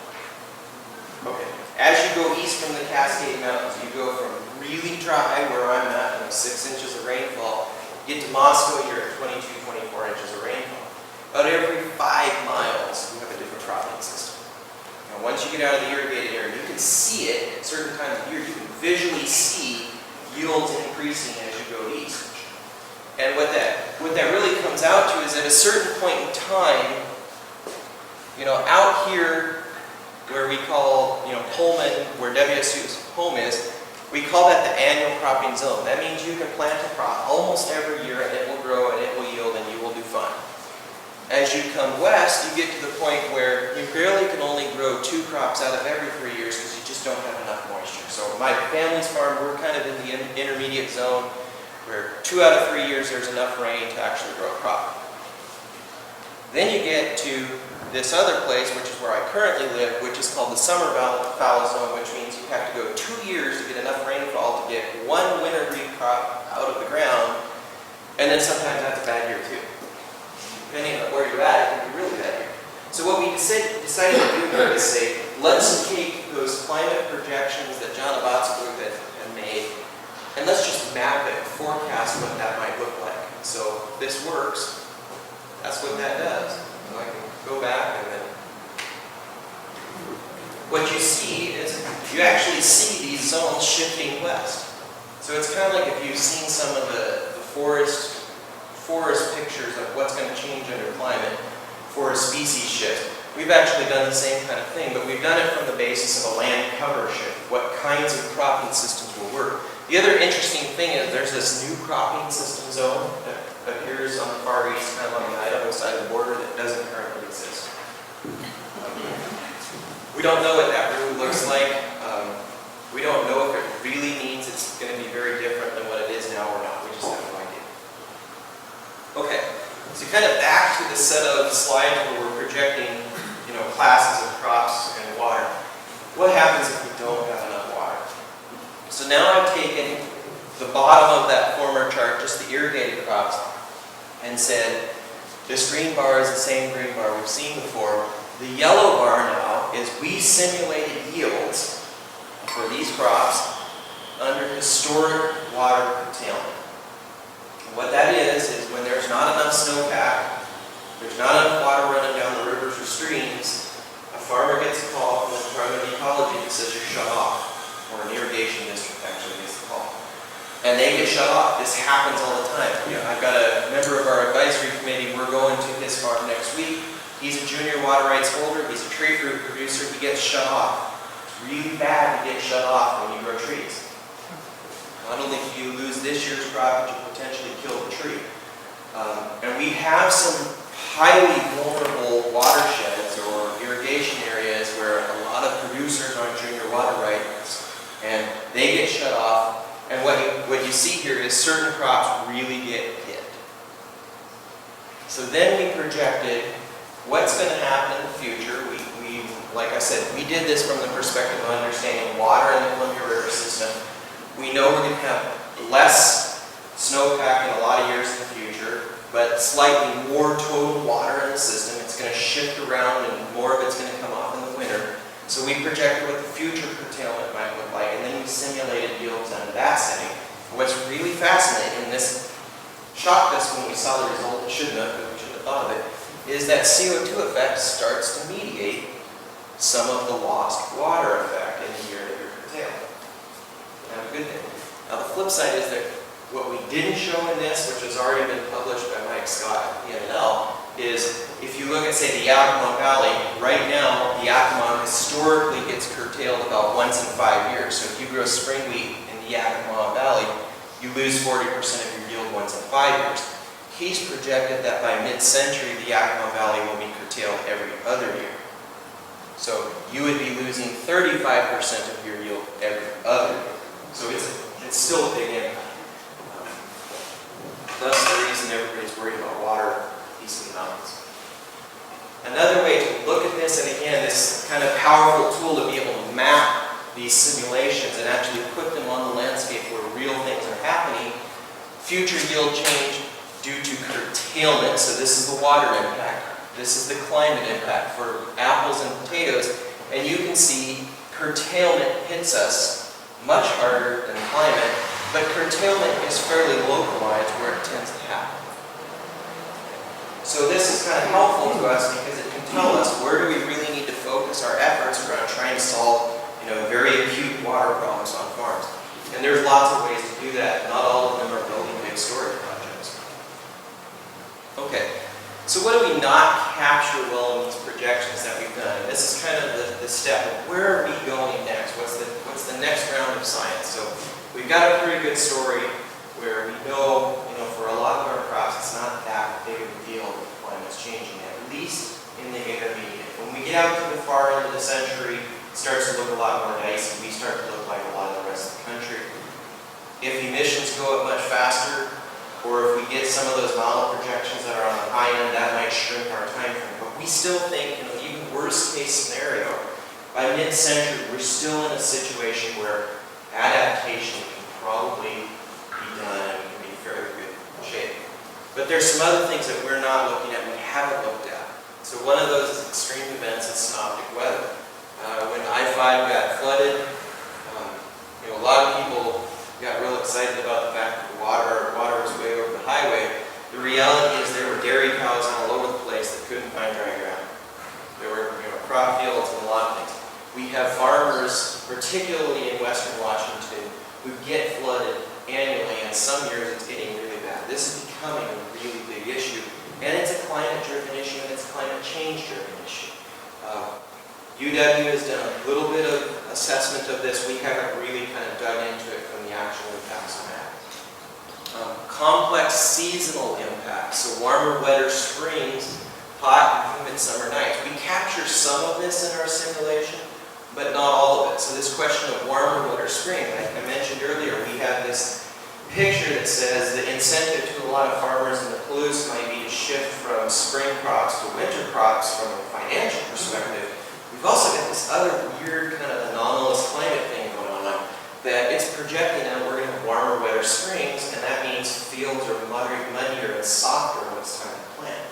Okay. As you go east from the Cascade Mountains, you go from really dry, where I'm at, 6 inches of rainfall, get to Moscow, you're at 22, 24 inches of rainfall. About every 5 miles, we have a different cropping system. Now, once you get out of the irrigated area, you can see it at certain times of year. You can visually see yields increasing as you go east. And what that really comes out to is at a certain point in time, out here where we call, Pullman, where WSU's home is, We call that the annual cropping zone. That means you can plant a crop almost every year and it will grow and it will yield and you will do fine. As you come west, you get to the point where you barely can only grow 2 crops out of every 3 years because you just don't have enough moisture. So my family's farm, we're kind of in the intermediate zone where 2 out of 3 years there's enough rain to actually grow a crop. Then you get to this other place, which is where I currently live, which is called the summer fallow zone, which means you have to go 2 years to get enough rainfall to get 1 winter wheat crop out of the ground, and then sometimes that's a bad year too. Depending on where you're at, it can be really bad here. So what we decided to do here is say, let's take those climate projections that John Abat's group had made, and let's just map it, forecast what that might look like. So this works. That's what that does. So I can go back and then... What you see is, you actually see these zones shifting west. So it's kind of like if you've seen some of the forest pictures of what's going to change under climate for a species shift. We've actually done the same kind of thing, but we've done it from the basis of a land cover shift, what kinds of cropping systems will work. The other interesting thing is there's this new cropping system zone that appears on the far east, kind of on the Idaho side of the border, that doesn't currently exist. We don't know what that really looks like. We don't know if it really means it's going to be very different than what it is now or not. We just have no idea. Okay, so kind of back to the set of slides where we're projecting, classes of crops and water. What happens if we don't have enough water? So now I've taken the bottom of that former chart, just the irrigated crops, and said, this green bar is the same green bar we've seen before. The yellow bar now is we simulated yields for these crops under historic water curtailment. What that is when there's not enough snowpack, there's not enough water running down the rivers or streams, a farmer gets a call from the Department of Ecology that says you're shut off, or an irrigation district actually gets the call. And they get shut off. This happens all the time. I've got a member of our advisory committee, we're going to his farm next week. He's a junior water rights holder, he's a tree fruit producer, he gets shut off. It's really bad to get shut off when you grow trees. Not only do you lose this year's crop, but you potentially kill the tree. And we have some highly vulnerable watersheds or irrigation areas where a lot of producers aren't junior water rights, and they get shut off. And what you see here is certain crops really get hit. So then we projected what's going to happen in the future. We, like I said, we did this from the perspective of understanding water in the Columbia River system. We know we're going to have less snowpack in a lot of years in the future, but slightly more total water in the system. It's going to shift around and more of it's going to come off in the winter. So we projected what the future curtailment might look like, and then we simulated yields under that setting. What's really fascinating, and this shocked us when we saw the result, it shouldn't have, but we should have thought of it, is that CO2 effect starts to mediate some of the lost water effect in the year that you're curtailing. Have a good thing. Now the flip side is that what we didn't show in this, which has already been published by Mike Scott at PMNL, is if you look at, say, the Yakima Valley, right now the Yakima historically gets curtailed about once in 5 years. So if you grow spring wheat in the Yakima Valley, you lose 40% of your yield once in 5 years. He's projected that by mid-century, the Yakima Valley will be curtailed every other year. So you would be losing 35% of your yield every other year. So it's still a big impact. That's the reason everybody's worried about water east of the mountains. Another way to look at this, and again, this kind of powerful tool to be able to map these simulations and actually put them on the landscape where real things are happening. Future yield change due to curtailment, so this is the water impact. This is the climate impact for apples and potatoes. And you can see curtailment hits us much harder than climate, but curtailment is fairly localized where it tends to happen. So this is kind of helpful to us because it can tell us where do we really need to focus our efforts around trying to solve very acute water problems on farms. And there's lots of ways to do that. Not all of them are building big storage projects. Okay, So what do we not capture well in these projections that we've done? And this is kind of the step of where are we going next? What's the next round of science? So we've got a pretty good story where we know, for a lot of our crops, it's not that big of a deal that the climate's changing, at least in the intermediate. When we get out to the far end of the century, it starts to look a lot more dicey. We start to look like a lot of the rest of the country. If emissions go up much faster, or if we get some of those model projections that are on the high end, that might shrink our time frame. But we still think, even worst case scenario, by mid-century, we're still in a situation where adaptation can probably be done and can be fairly good shape. But there's some other things that we're not looking at, we haven't looked at. So one of those is extreme events and synoptic weather. When I-5 got flooded, a lot of people got real excited about the fact that the water was way over the highway. The reality is there were dairy cows all over the place that couldn't find dry ground. There were crop fields and a lot of things. We have farmers, particularly in western Washington, who get flooded annually, and some years it's getting really bad. This is becoming a really big issue, and it's a climate-driven issue, and it's a climate change-driven issue. UW has done a little bit of assessment of this. We haven't really kind of dug into it from the actual impacts on that. Complex seasonal impacts, so warmer, wetter springs, hot and humid summer nights. We capture some of this in our simulation, but not all of it. So this question of warmer, wetter spring, like I mentioned earlier, we have this picture that says the incentive to a lot of farmers in the Palouse might be to shift from spring crops to winter crops from a financial perspective. We've also got this other weird kind of anomalous climate thing going on that it's projecting that we're going to have warmer, wetter springs, and that means fields are muddier and softer when it's time to plant.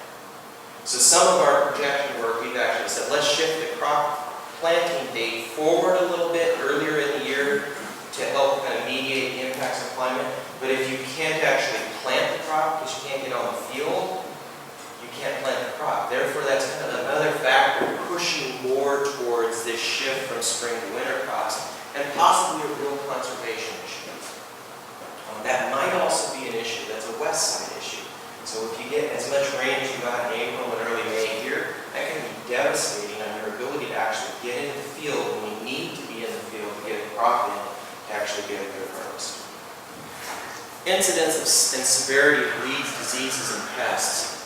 So some of our projection work, we've actually said, let's shift the crop planting date forward a little bit earlier in the year to help kind of mediate the impacts of climate. But if you can't actually plant the crop because you can't get on the field, you can't plant the crop. Therefore, that's kind of another factor pushing more towards this shift from spring to winter crops, and possibly a real conservation issue. That might also be an issue that's a west side issue. So if you get as much rain as you got in April and early May here, that can be devastating on your ability to actually get into the field when you need to be in the field to get a crop in to actually get a good harvest. Incidence and severity of weeds, diseases, and pests.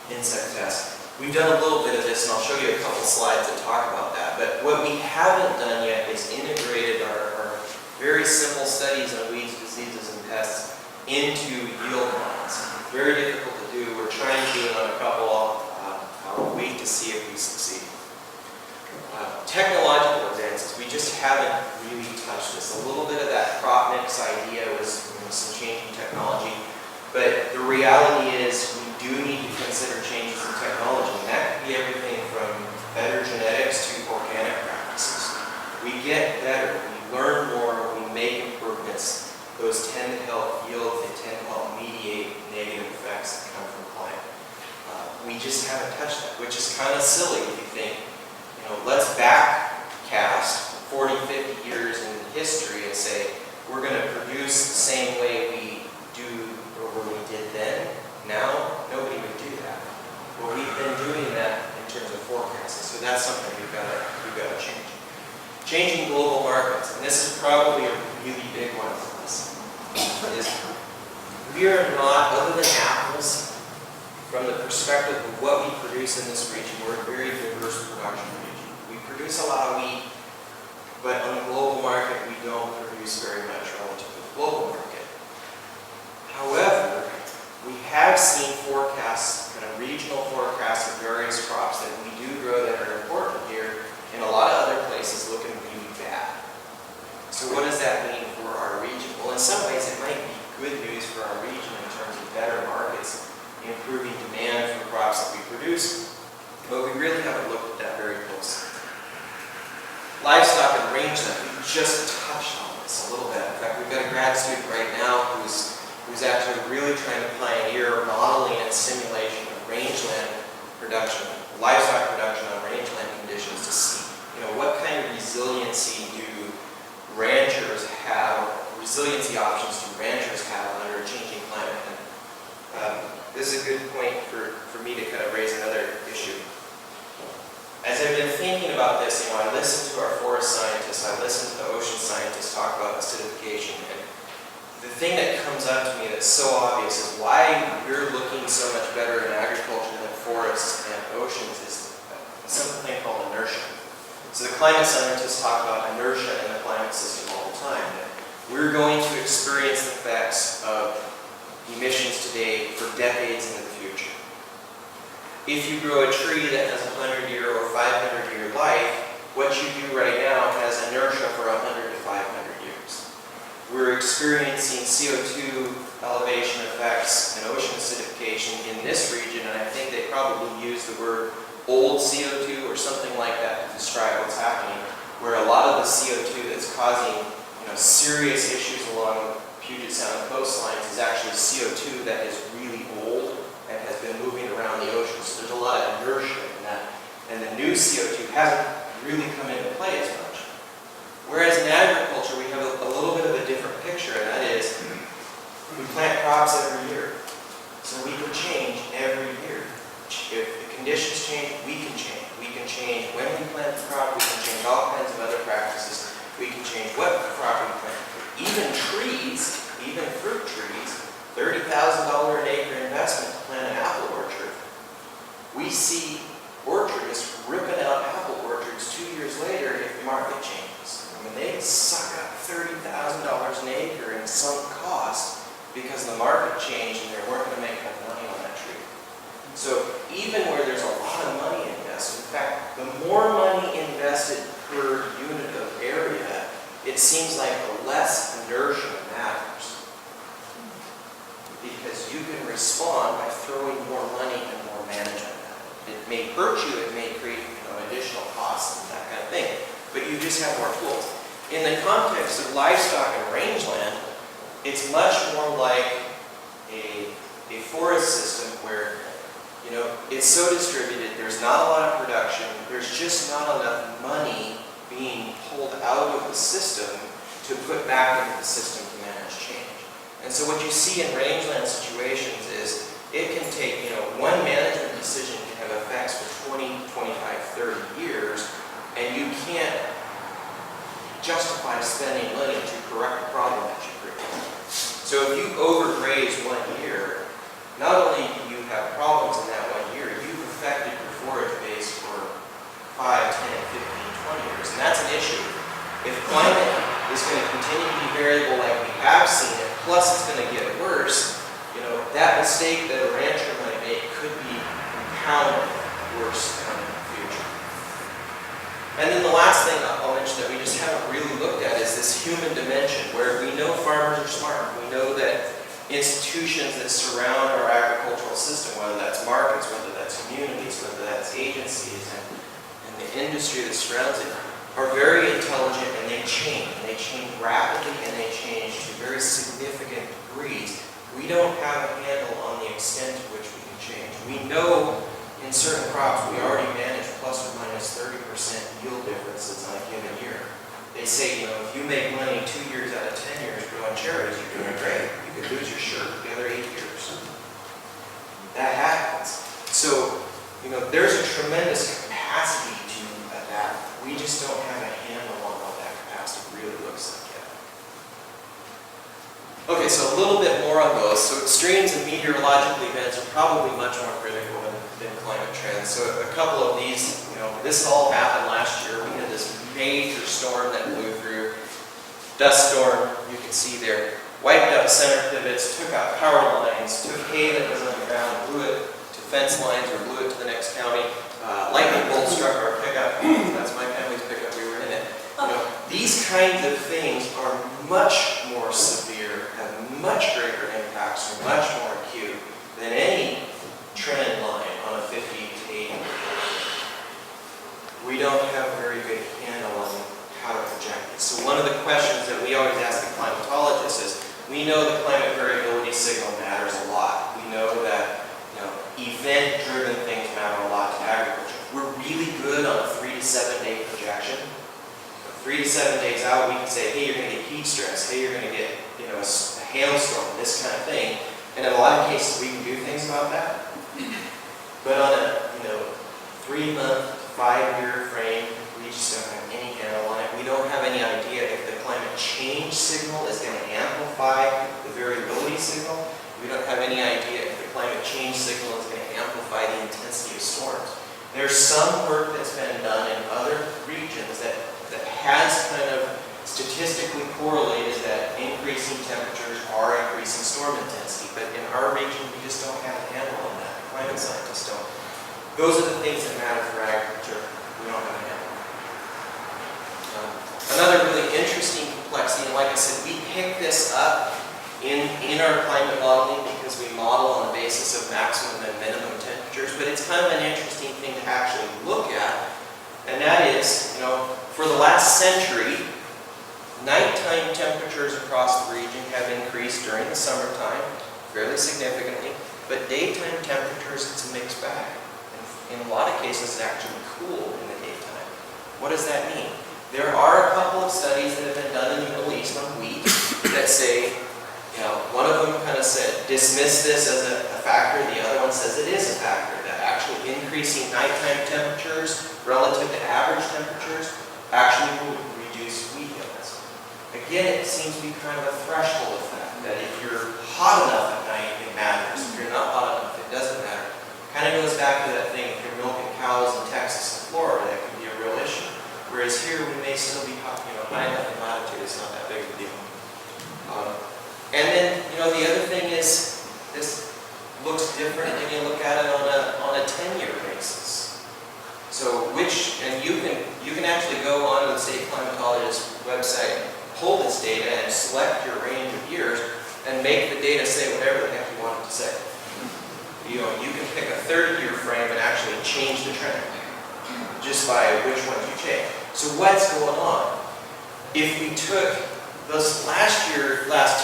Insect pests. We've done a little bit of this, and I'll show you a couple slides that talk about that. But what we haven't done yet is integrated our very simple studies on weeds, diseases, and pests into yield models. Very difficult to do. We're trying to do it on a couple. I'll wait to see if we succeed. Technological advances. We just haven't really touched this. A little bit of that crop mix idea was some changing technology. But the reality is we do need to consider changes in technology, and that could be everything from better genetics to organic practices. We get better, we learn more, we make improvements. Those tend to help yield, they tend to help mediate negative effects that come from climate. We just haven't touched that, which is kind of silly if you think, let's backcast 40, 50 years in history and say, we're going to produce the same way we do or what we did then. Now, nobody would do that. Well, we've been doing that in terms of forecasting, so that's something we've got to change. Changing global markets, and this is probably a really big one for us, is we are not, other than apples, from the perspective of what we produce in this region, we're a very diverse production region. We produce a lot of wheat, but on the global market, we don't produce very much relative to the global market. However, we have seen forecasts, kind of regional forecasts of various crops that we do grow that are important here, and a lot of other places looking really bad. So what does that mean for our region? Well, in some ways, it might be good news for our region in terms of better markets, improving demand for crops that we produce, but we really haven't looked at that very closely. Livestock and rangeland, we just touched on this a little bit. In fact, we've got a grad student right now who's actually really trying to pioneer modeling and simulation of rangeland production, livestock production on rangeland conditions to see, what kind of resiliency do ranchers have, resiliency options do ranchers have under a changing climate. And, this this is a good point for me to kind of raise another issue. As I've been thinking about this, I listen to our forest scientists, I listen to the ocean scientists talk about acidification, and the thing that comes up to me that's so obvious is why we're looking so much better in agriculture than forests and oceans is a simple thing called inertia. So the climate scientists talk about inertia in the climate system all the time. That we're going to experience the effects of emissions today for decades into the future. If you grow a tree that has a 100-year or 500-year life, what you do right now has inertia for 100 to 500 years. We're experiencing CO2 elevation effects and ocean acidification in this region, and I think they probably use the word old CO2 or something like that to describe what's happening, where a lot of the CO2 that's causing serious issues along Puget Sound coastlines is actually CO2 that is really old and has been moving around the ocean. So there's a lot of inertia in that. And the new CO2 hasn't really come into play as much. Whereas in agriculture, we have a little bit of a different picture, and that is we plant crops every year. So we can change every year. If the conditions change, we can change. We can change when we plant the crop, we can change all kinds of other practices. We can change what crop we plant. Even trees, even fruit trees, $30,000 an acre investment to plant an apple orchard. We see orchardists ripping out apple orchards 2 years later if the market changes. I mean, they suck up $30,000 an acre in sunk cost because the market changed and they weren't going to make enough money on that tree. So even where there's a lot of money invested, in fact, the more money invested per unit of area, it seems like the less inertia matters. Because you can respond by throwing more money and more management at it. It may hurt you, it may create additional costs and that kind of thing, but you just have more tools. In the context of livestock and rangeland, it's much more like a forest system where it's so distributed, there's not a lot of production, there's just not enough money being pulled out of the system to put back into the system to manage change. And so what you see in rangeland situations is it can take, one management decision can have effects for 20, 25, 30 years, and you can't justify spending money to correct the problem that you create. So if you overgraze 1 year, not only do you have problems in that 1 year, you've affected your forage base for 5, 10, 15, 20 years. And that's an issue. If climate is going to continue to be variable like we have seen it, plus it's going to get worse, that mistake that a rancher might make could be compounded worse down in the future. And then the last thing I'll mention that we just haven't really looked at is this human dimension, where we know farmers are smart. We know that institutions that surround our agricultural system, whether that's markets, whether that's communities, whether that's agencies, and the industry that surrounds it, are very intelligent, and they change. They change rapidly, and they change to very significant degrees. We don't have a handle on the extent to which we can change. We know in certain crops we already manage plus or minus 30% yield differences on a given year. They say, if you make money 2 years out of 10 years growing cherries, you're doing great. You could lose your shirt the other 8 years. That happens. So, there's a tremendous capacity to adapt. We just don't have a handle on what that capacity really looks like yet. Okay, so a little bit more on those. So extremes and meteorological events are probably much more critical than climate trends. So a couple of these, this all happened last year. We had this major storm that blew through. Dust storm, you can see there, wiped out center pivots, took out power lines, took hay that was on the ground, blew it to fence lines or blew it to the next county. Lightning bolt struck our pickup. That's my family's pickup. We were in it. These kinds of things are much more severe, have much greater impacts, are much more acute than any trend line on a 50 to 80 year. We don't have a very good handle on how to project it. So one of the questions that we always ask the climatologists is, we know the climate variability signal matters a lot. We know that event-driven things matter a lot to agriculture. We're really good on a 3 to 7 day projection. 3 to 7 days out, we can say, hey, you're going to get heat stress. Hey, you're going to get a hailstorm, this kind of thing. And in a lot of cases, we can do things about that. But on a 3-month, 5-year frame, we just don't have any handle on it. We don't have any idea if the climate change signal is going to amplify the variability signal. We don't have any idea if the climate change signal is going to amplify the intensity of storms. There's some work that's been done in other regions that has kind of statistically correlated that increasing temperatures are increasing storm intensity. But in our region, we just don't have a handle on that. Climate scientists don't. Those are the things that matter for agriculture. We don't have a handle on. Another really interesting complexity, and like I said, we pick this up in our climate modeling because we model on the basis of maximum and minimum temperatures, but it's kind of an interesting thing to actually look at, and that is, for the last century, nighttime temperatures across the region have increased during the summertime fairly significantly, but daytime temperatures, it's a mixed bag. In a lot of cases, it's actually cool in the daytime. What does that mean? There are a couple of studies that have been done in the Middle East on wheat that say, one of them kind of said, dismiss this as a factor, the other one says it is a factor, that actually increasing nighttime temperatures relative to average temperatures actually will reduce wheat yields. Again, it seems to be kind of a threshold effect, that if you're hot enough at night, it matters. If you're not hot enough, it doesn't matter. Kind of goes back to that thing, if you're milking cows in Texas and Florida, that could be a real issue. Whereas here, we may still be hot, high enough in latitude, it's not that big of a deal. And then, the other thing is, this looks different when you look at it on a 10-year basis. So and you can actually go on to the state climatologist website, pull this data and select your range of years and make the data say whatever the heck you want it to say. You can pick a 30-year frame and actually change the trend just by which ones you change. So what's going on? If we took this last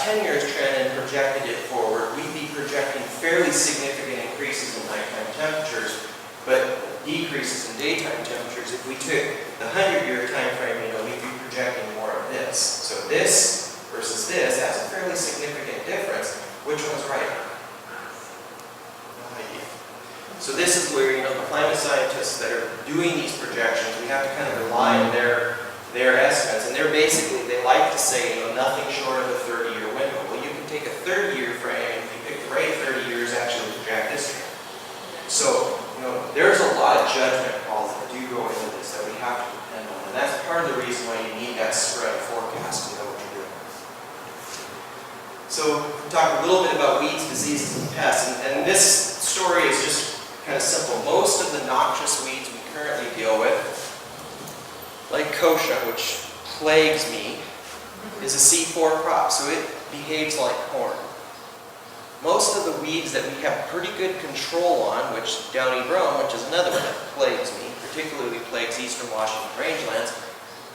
10 years trend and projected it forward, we'd be projecting fairly significant increases in nighttime temperatures, but decreases in daytime temperatures. If we took the 100-year time frame, we'd be projecting more of this. So this versus this, that's a fairly significant difference. Which one's right? No idea. So this is where, the climate scientists that are doing these projections, we have to kind of rely on their estimates, and they like to say, nothing short of a 30-year window. Well, you can take a 30-year frame, and if you pick the right 30 years, actually project this trend. So, there's a lot of judgment calls that do go into this that we have to depend on, and that's part of the reason why you need that spread forecast to know what you're doing. So, we'll talk a little bit about weeds, diseases, and pests, and this story is just kind of simple. Most of the noxious weeds we currently deal with, like kochia, which plagues me, is a C4 crop, so it behaves like corn. Most of the weeds that we have pretty good control on, which downy brome, which is another one that plagues me, particularly plagues eastern Washington rangelands,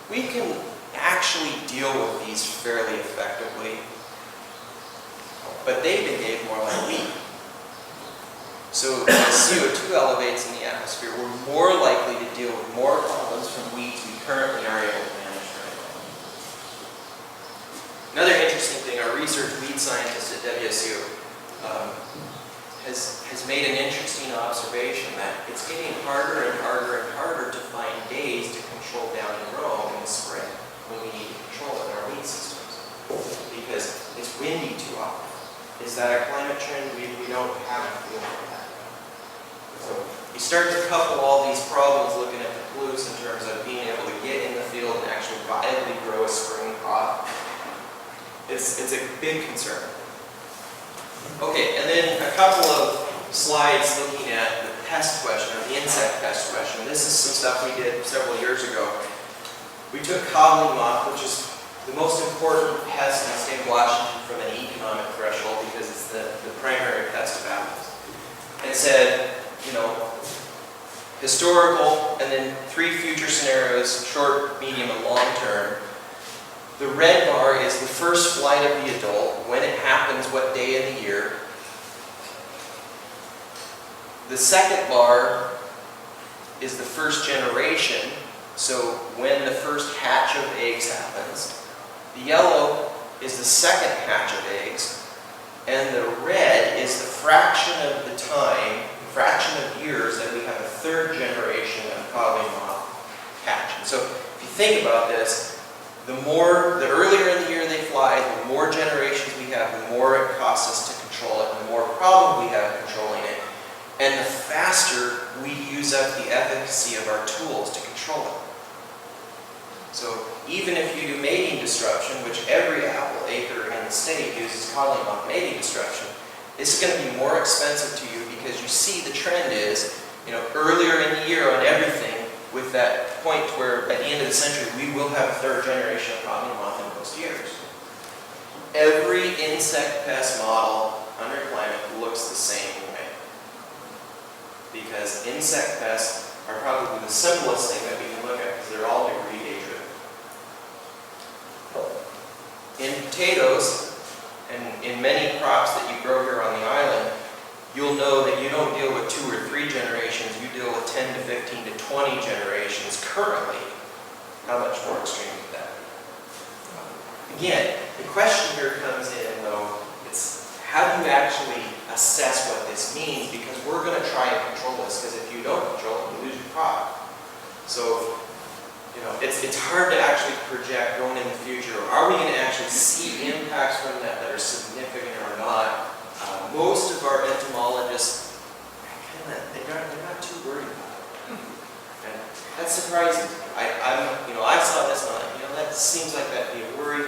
we can actually deal with these fairly effectively, but they behave more like wheat. So as CO2 elevates in the atmosphere, we're more likely to deal with more problems from weeds we currently are able to manage right now. Another interesting thing, our research weed scientist at WSU has made an interesting observation that it's getting harder and harder and harder to find days to control downy brome in the spring when we need to control it in our weed systems because it's windy too often. Is that a climate trend? We don't have a feel for that. So you start to couple all these problems looking at the pollution in terms of being able to get in the field and actually viably grow a spring crop. It's a big concern. Okay, and then a couple of slides looking at the pest question, or the insect pest question. This is some stuff we did several years ago. We took cobbling moth, which is the most important pest in the state of Washington from an economic threshold because it's the primary pest of apples, and said, historical, and then 3 future scenarios, short, medium, and long term. The red bar is the first flight of the adult, when it happens, what day of the year. The second bar is the first generation, so when the first hatch of eggs happens. The yellow is the second hatch of eggs. And the red is the fraction of the time, fraction of years that we have a third generation of codling moth hatch. And so if you think about this, the earlier in the year they fly, the more generations we have, the more it costs us to control it, and the more problem we have controlling it, and the faster we use up the efficacy of our tools to control it. So even if you do mating disruption, which every apple acre in the state uses codling moth mating disruption, it's going to be more expensive to you because you see the trend is, earlier in the year on everything, with that point where at the end of the century we will have a third generation of codling moth in most years. Every insect pest model under climate looks the same way. Because insect pests are probably the simplest thing that we can look at because they're all degree age driven. In potatoes, and in many crops that you grow here on the island, you'll know that you don't deal with 2 or 3 generations, you deal with 10 to 15 to 20 generations currently. How much more extreme is that? Again, the question here comes in though, it's how do you actually assess what this means? Because we're going to try and control this, because if you don't control it, you lose your crop. So, it's hard to actually project going in the future. Are we going to actually see impacts from that are significant or not? Most of our entomologists, they're not too worried about it. And that's surprising. I saw this and I'm like, that seems like that'd be a worry.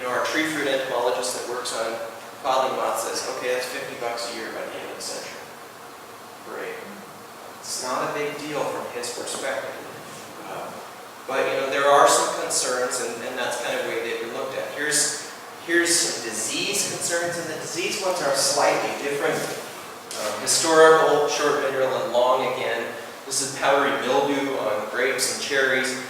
Our tree fruit entomologist that works on codling moth says, okay, that's $50 a year by the end of the century. Great. It's not a big deal from his perspective. But there are some concerns, and that's kind of the way they've been looked at. Here's some disease concerns, and the disease ones are slightly different. Historical, short, middle, and long again. This is powdery mildew on grapes and cherries.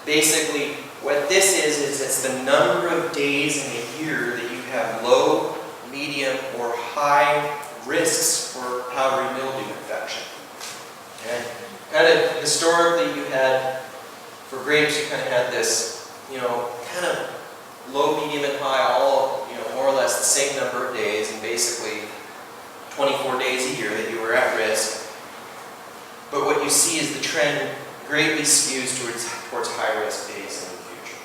Basically, what this is it's the number of days in a year that you have low, medium, or high risks for powdery mildew infection. And kind of historically, you had, for grapes, you kind of had this, kind of low, medium, and high, all, more or less the same number of days, and basically 24 days a year that you were at risk. But what you see is the trend greatly skews towards high-risk days in the future.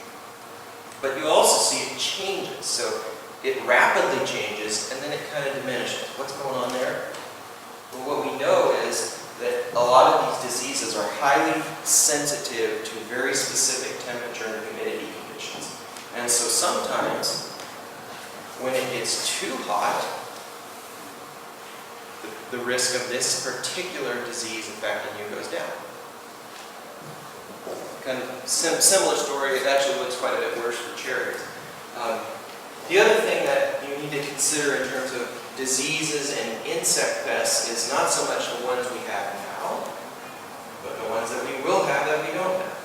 But you also see it changes. So it rapidly changes, and then it kind of diminishes. What's going on there? Well, what we know is that a lot of these diseases are highly sensitive to very specific temperature and humidity conditions. And so sometimes, when it gets too hot, the risk of this particular disease affecting you goes down. Kind of similar story, it actually looks quite a bit worse for cherries. The other thing that you need to consider in terms of diseases and insect pests is not so much the ones we have now, but the ones that we will have that we don't have.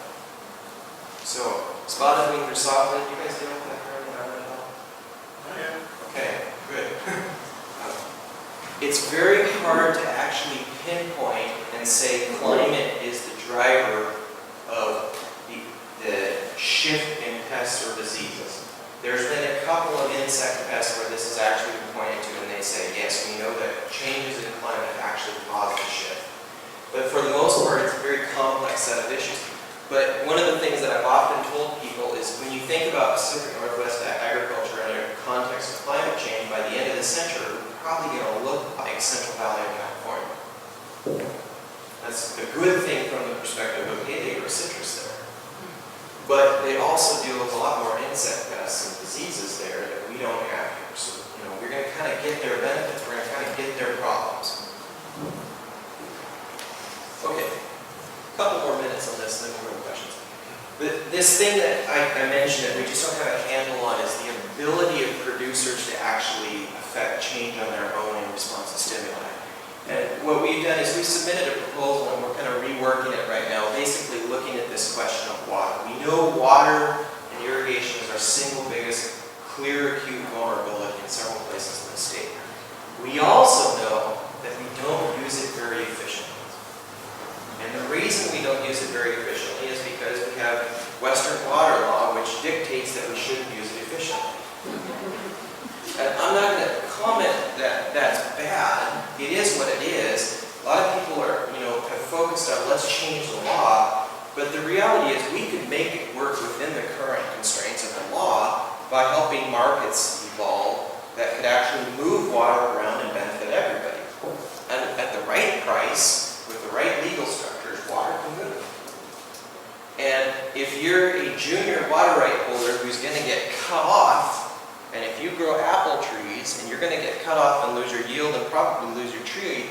So, spotted wing drosophila, you guys deal with that here on the island at all? Oh, yeah. Okay, good. It's very hard to actually pinpoint and say climate is the driver of the shift in pests or diseases. There's been a couple of insect pests where this has actually been pointed to, and they say, yes, we know that changes in climate actually cause the shift. But for the most part, it's a very complex set of issues. But one of the things that I've often told people is when you think about Pacific Northwest agriculture in a context of climate change, by the end of the century, we're probably going to look like Central Valley of California. That's a good thing from the perspective of, hey, they grow citrus there. But they also deal with a lot more insect pests and diseases there that we don't have here. So, we're going to kind of get their benefits, we're going to kind of get their problems. Okay, a couple more minutes on this, and then we'll go to questions. This thing that I mentioned that we just don't have a handle on is the ability of producers to actually affect change on their own in response to stimuli. And what we've done is we've submitted a proposal, and we're kind of reworking it right now, basically looking at this question of water. We know water and irrigation is our single biggest clear acute vulnerability in several places in the state. We also know that we don't use it very efficiently. And the reason we don't use it very efficiently is because we have Western water law, which dictates that we shouldn't use it efficiently. And bad. It is what it is. A lot of people are, have focused on let's change the law, but the reality is we could make it work within the current constraints of the law by helping markets evolve that could actually move water around and benefit everybody. And at the right price, with the right legal structures, water can move. And if you're a junior water right holder who's going to get cut off, and if you grow apple trees and you're going to get cut off and lose your yield and probably lose your tree,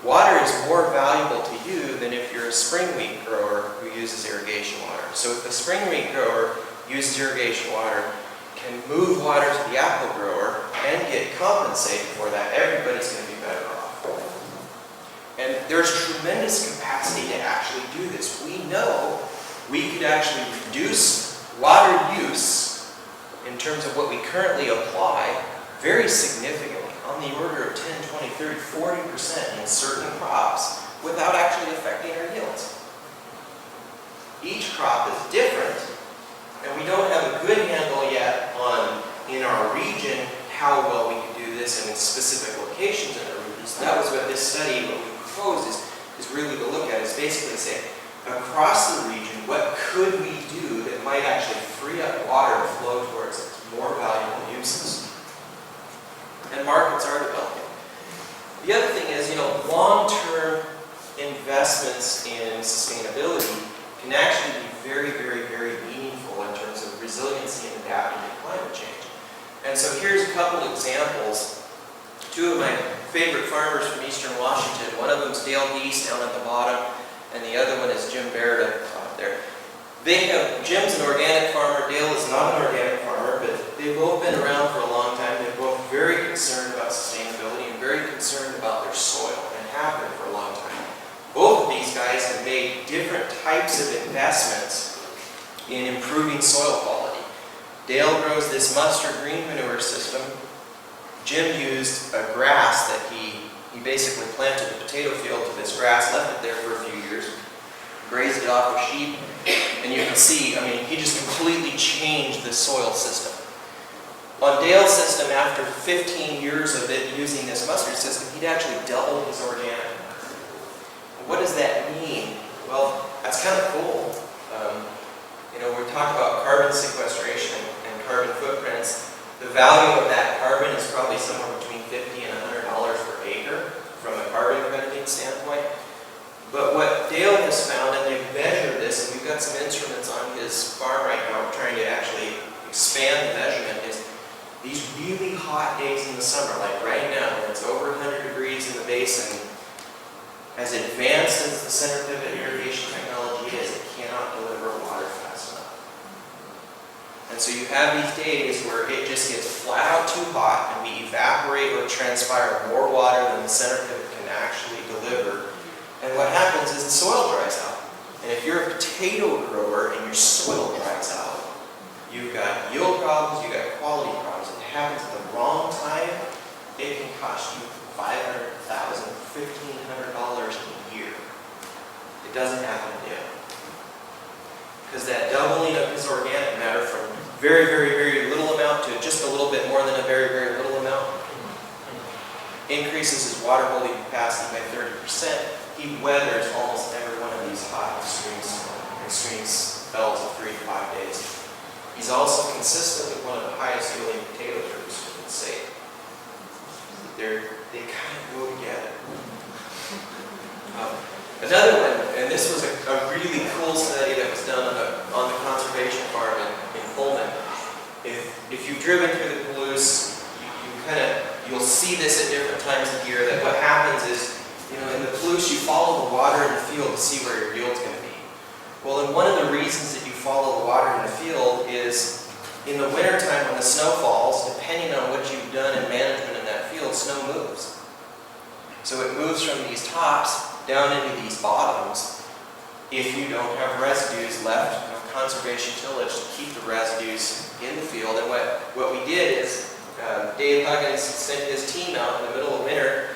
water is more valuable to you than if you're a spring wheat grower who uses irrigation water. So if the spring wheat grower uses irrigation water, can move water to the apple grower and get compensated for that, everybody's going to be better off. And there's tremendous capacity to actually do this. We know we could actually reduce water use in terms of what we currently apply very significantly, on the order of 10, 20, 30, 40% in certain crops without actually affecting our yields. Each crop is different, and we don't have a good handle yet on, in our region, how well we can do this in specific locations in our region. So that was what this study, what we proposed, is really to look at, is basically say, across the region, what could we do that might actually free up water to flow towards more valuable uses? And markets are developing. The other thing is, long-term investments in sustainability can actually be very, very, very meaningful in terms of resiliency and adapting to climate change. And so here's a couple examples. Two of my favorite farmers from Eastern Washington. One of them is Dale Geese down at the bottom, and the other one is Jim Baird up there. Jim's an organic farmer, Dale is not an organic farmer, but they've both been around for a long time. They're both very concerned about sustainability and very concerned about their soil, and have been for a long time. Both of these guys have made different types of investments in improving soil quality. Dale grows this mustard green manure system. Jim used a grass that he basically planted a potato field to this grass, left it there for a few years, grazed it off with sheep, and you can see, he just completely changed the soil system. On Dale's system, after 15 years of it using this mustard system, he'd actually doubled his organic matter. What does that mean? Well, that's kind of cool. We talk about carbon sequestration and carbon footprints. The value of that carbon is probably somewhere between $50 and $100 per acre from a carbon crediting standpoint. But what Dale has found, and they've measured this, and we've got some instruments on his farm right now trying to actually expand the measurement, is these really hot days in the summer, like right now, when it's over 100 degrees in the basin, as advanced as the center pivot irrigation technology is, it cannot deliver water fast enough. And so you have these days where it just gets flat out too hot, and we evaporate or transpire more water than the center pivot can actually deliver. And what happens is the soil dries out. And if you're a potato grower and your soil dries out, you've got yield problems, you've got quality problems. If it happens at the wrong time, it can cost you $500,000, $1,500 a year. It doesn't happen yet. Because that doubling of his organic matter from very, very, very little amount to just a little bit more than a very, very little amount increases his water holding capacity by 30%. He weathers almost every one of these hot extreme spells of 3 to 5 days. He's also consistently one of the highest yielding potato producers in the state. They kind of go together. Another one, and this was a really cool study that was done on the conservation farm in Pullman. If you've driven through the Palouse, you'll see this at different times of year, that what happens is, in the Palouse, you follow the water in the field to see where your yield's going to be. Well, and one of the reasons that you follow the water in the field is in the wintertime when the snow falls, depending on what you've done in management in that field, snow moves. So it moves from these tops down into these bottoms if you don't have residues left of conservation tillage to keep the residues in the field. And what we did is Dave Huggins sent his team out in the middle of winter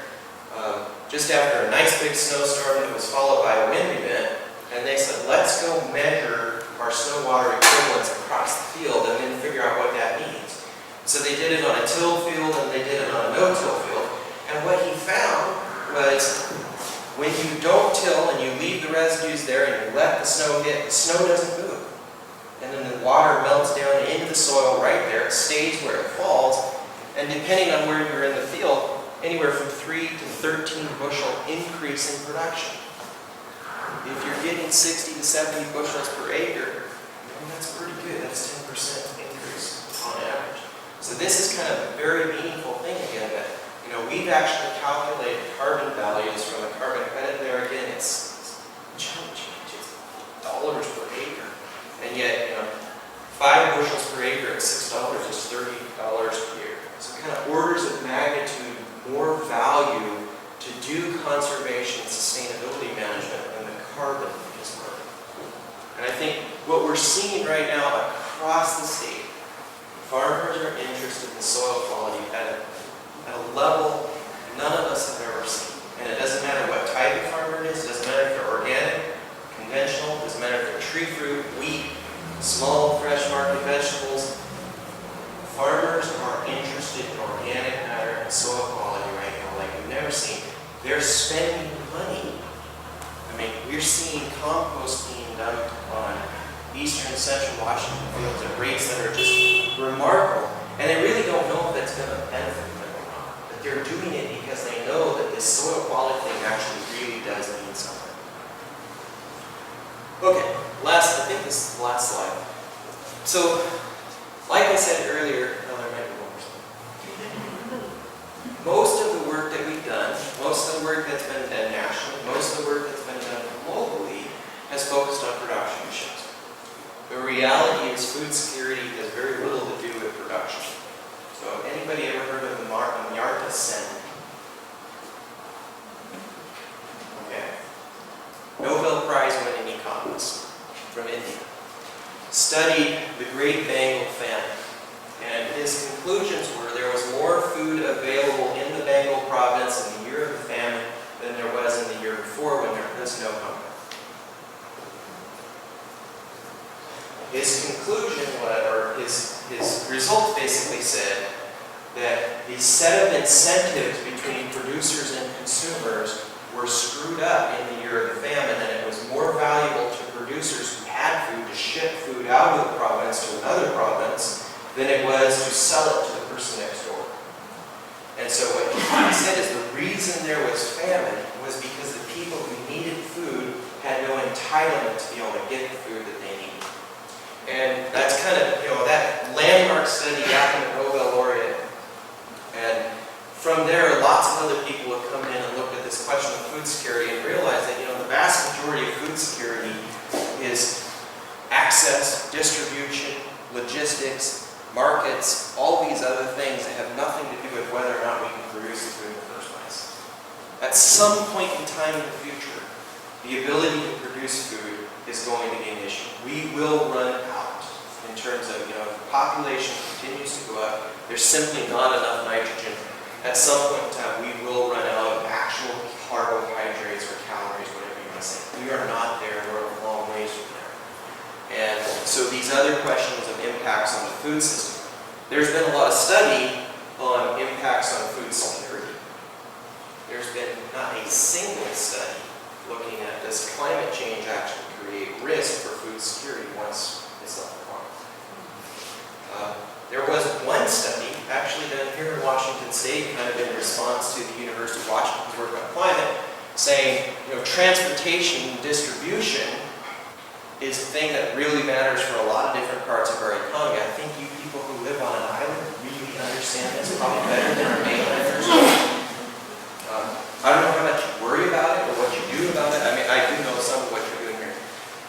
just after a nice big snowstorm that was followed by a wind event, and they said, let's go measure our snow water equivalents across the field and then figure out what that means. So they did it on a tilled field and they did it on a no-till field, and what you don't till and you leave the residues there and you let the snow hit, the snow doesn't move. And then the water melts down into the soil right there. It stays where it falls. And depending on where you're in the field, anywhere from 3 to 13 bushel increase in production. If you're getting 60 to 70 bushels per acre, that's pretty good. That's 10% increase on average. So this is kind of a very meaningful thing again that, we've actually calculated carbon values from a carbon credit there. Again, it's just dollars per acre. And yet, 5 bushels per acre at $6 is $30 a year. So kind of orders of magnitude more value to do conservation and sustainability management than the carbon is worth. And I think what we're seeing right now across the state, farmers are interested in soil quality at a level none of us have ever seen. And it doesn't matter what type of farmer it is, it doesn't matter if they're organic, conventional, it doesn't matter if they're tree fruit, wheat, small fresh market vegetables. Farmers are interested in organic matter and soil quality right now like we've never seen. They're spending money. I mean, we're seeing compost being dumped on eastern and central Washington fields at rates that are just remarkable. And they really don't know if that's going to benefit them or not. But they're doing it because they know that this soil quality thing actually really does mean something. Okay, I think this is the last slide. So, like I said earlier, there might be more. Most of the work that we've done, most of the work that's been done nationally, most of the work that's been done globally has focused on production issues. The reality is food security has very little to do with production. So anybody ever heard of the Amartya Sen? Okay. Nobel Prize winning economist from India. Studied the Great Bengal famine. And his conclusions were there was more food available in the Bengal province in the year of the famine than there was in the year before when there was no hunger. His conclusion, or his results basically said that the set of incentives between producers and consumers were screwed up in the year of the famine, and it was more valuable to producers who had food to ship food out of the province to another province than it was to sell it to the person next door. And so what he said is the reason there was famine was because the people who needed food had no entitlement to be able to get the food that they needed. And that's kind of, that landmark study got him a Nobel laureate. And from there, lots of other people have come in and looked at this question of food security and realized that, the vast majority of food security is access, distribution, logistics, markets, all these other things that have nothing to do with whether or not we can produce the food in the first place. At some point in time in the future, the ability to produce food is going to be an issue. We will run out in terms of, if the population continues to go up, there's simply not enough nitrogen. At some point in time, we will run out of actual carbohydrates or calories, whatever you want to say. We are not there. We're a long ways from there. And so these other questions of impacts on the food system, there's been a lot of study on impacts on food security. There's been not a single study looking at does climate change actually create risk for food security once it's left the farm. There was one study actually done here in Washington State, kind of in response to the University of Washington's work on climate, saying, transportation and distribution is the thing that really matters for a lot of different parts of our economy. I think you people who live on an island really understand this probably better than our mainlanders. I don't know how much you worry about it or what you do about it. I mean, I do know some of what you're doing here.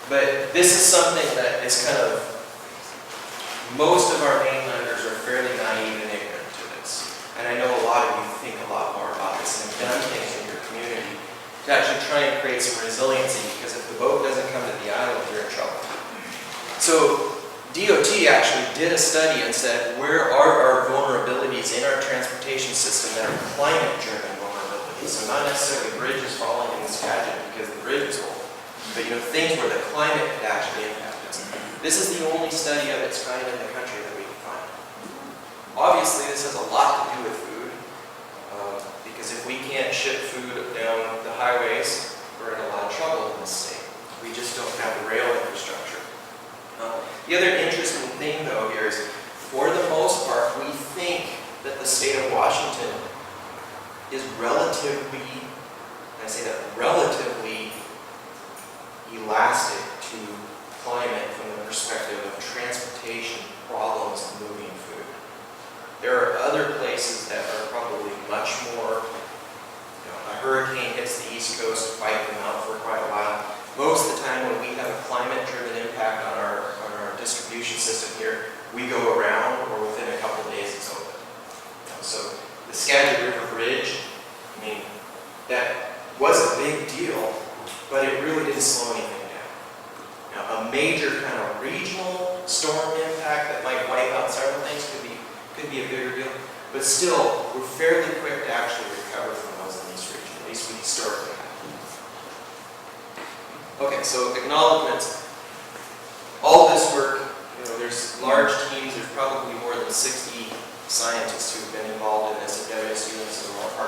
But this is something that is kind of, most of our mainlanders are fairly naive and ignorant to this. And I know a lot of you think a lot more about this and have done things in your community to actually try and create some resiliency, because if the boat doesn't come to the island, you're in trouble. So DOT actually did a study and said, where are our vulnerabilities in our transportation system that are climate-driven vulnerabilities? So not necessarily bridges falling in the sky because the bridge is old, but things where the climate could actually impact us. This is the only study of its kind in the country that we can find. Obviously, this has a lot to do with food, because if we can't ship food down the highways, we're in a lot of trouble in this state. We just don't have the rail infrastructure. The other interesting thing though here is, for the most part, we think that the state of Washington is relatively, and I say that, relatively elastic to climate from the perspective of transportation problems and moving food. There are other places that are probably much more, a hurricane hits the East Coast, wiping them out for quite a while. Most of the time when we have a climate-driven impact on our distribution system here, we go around, or within a couple of days it's open. So the Skagit River Bridge, I mean, that was a big deal, but it really didn't slow anything down. Now, a major kind of regional storm impact that might wipe out several things could be a bigger deal, but still, we're fairly quick to actually recover from those in this region, at least we historically have. Okay, so acknowledgements. All this work, there's large teams, there's probably more than 60 scientists who've been involved in this at various units of our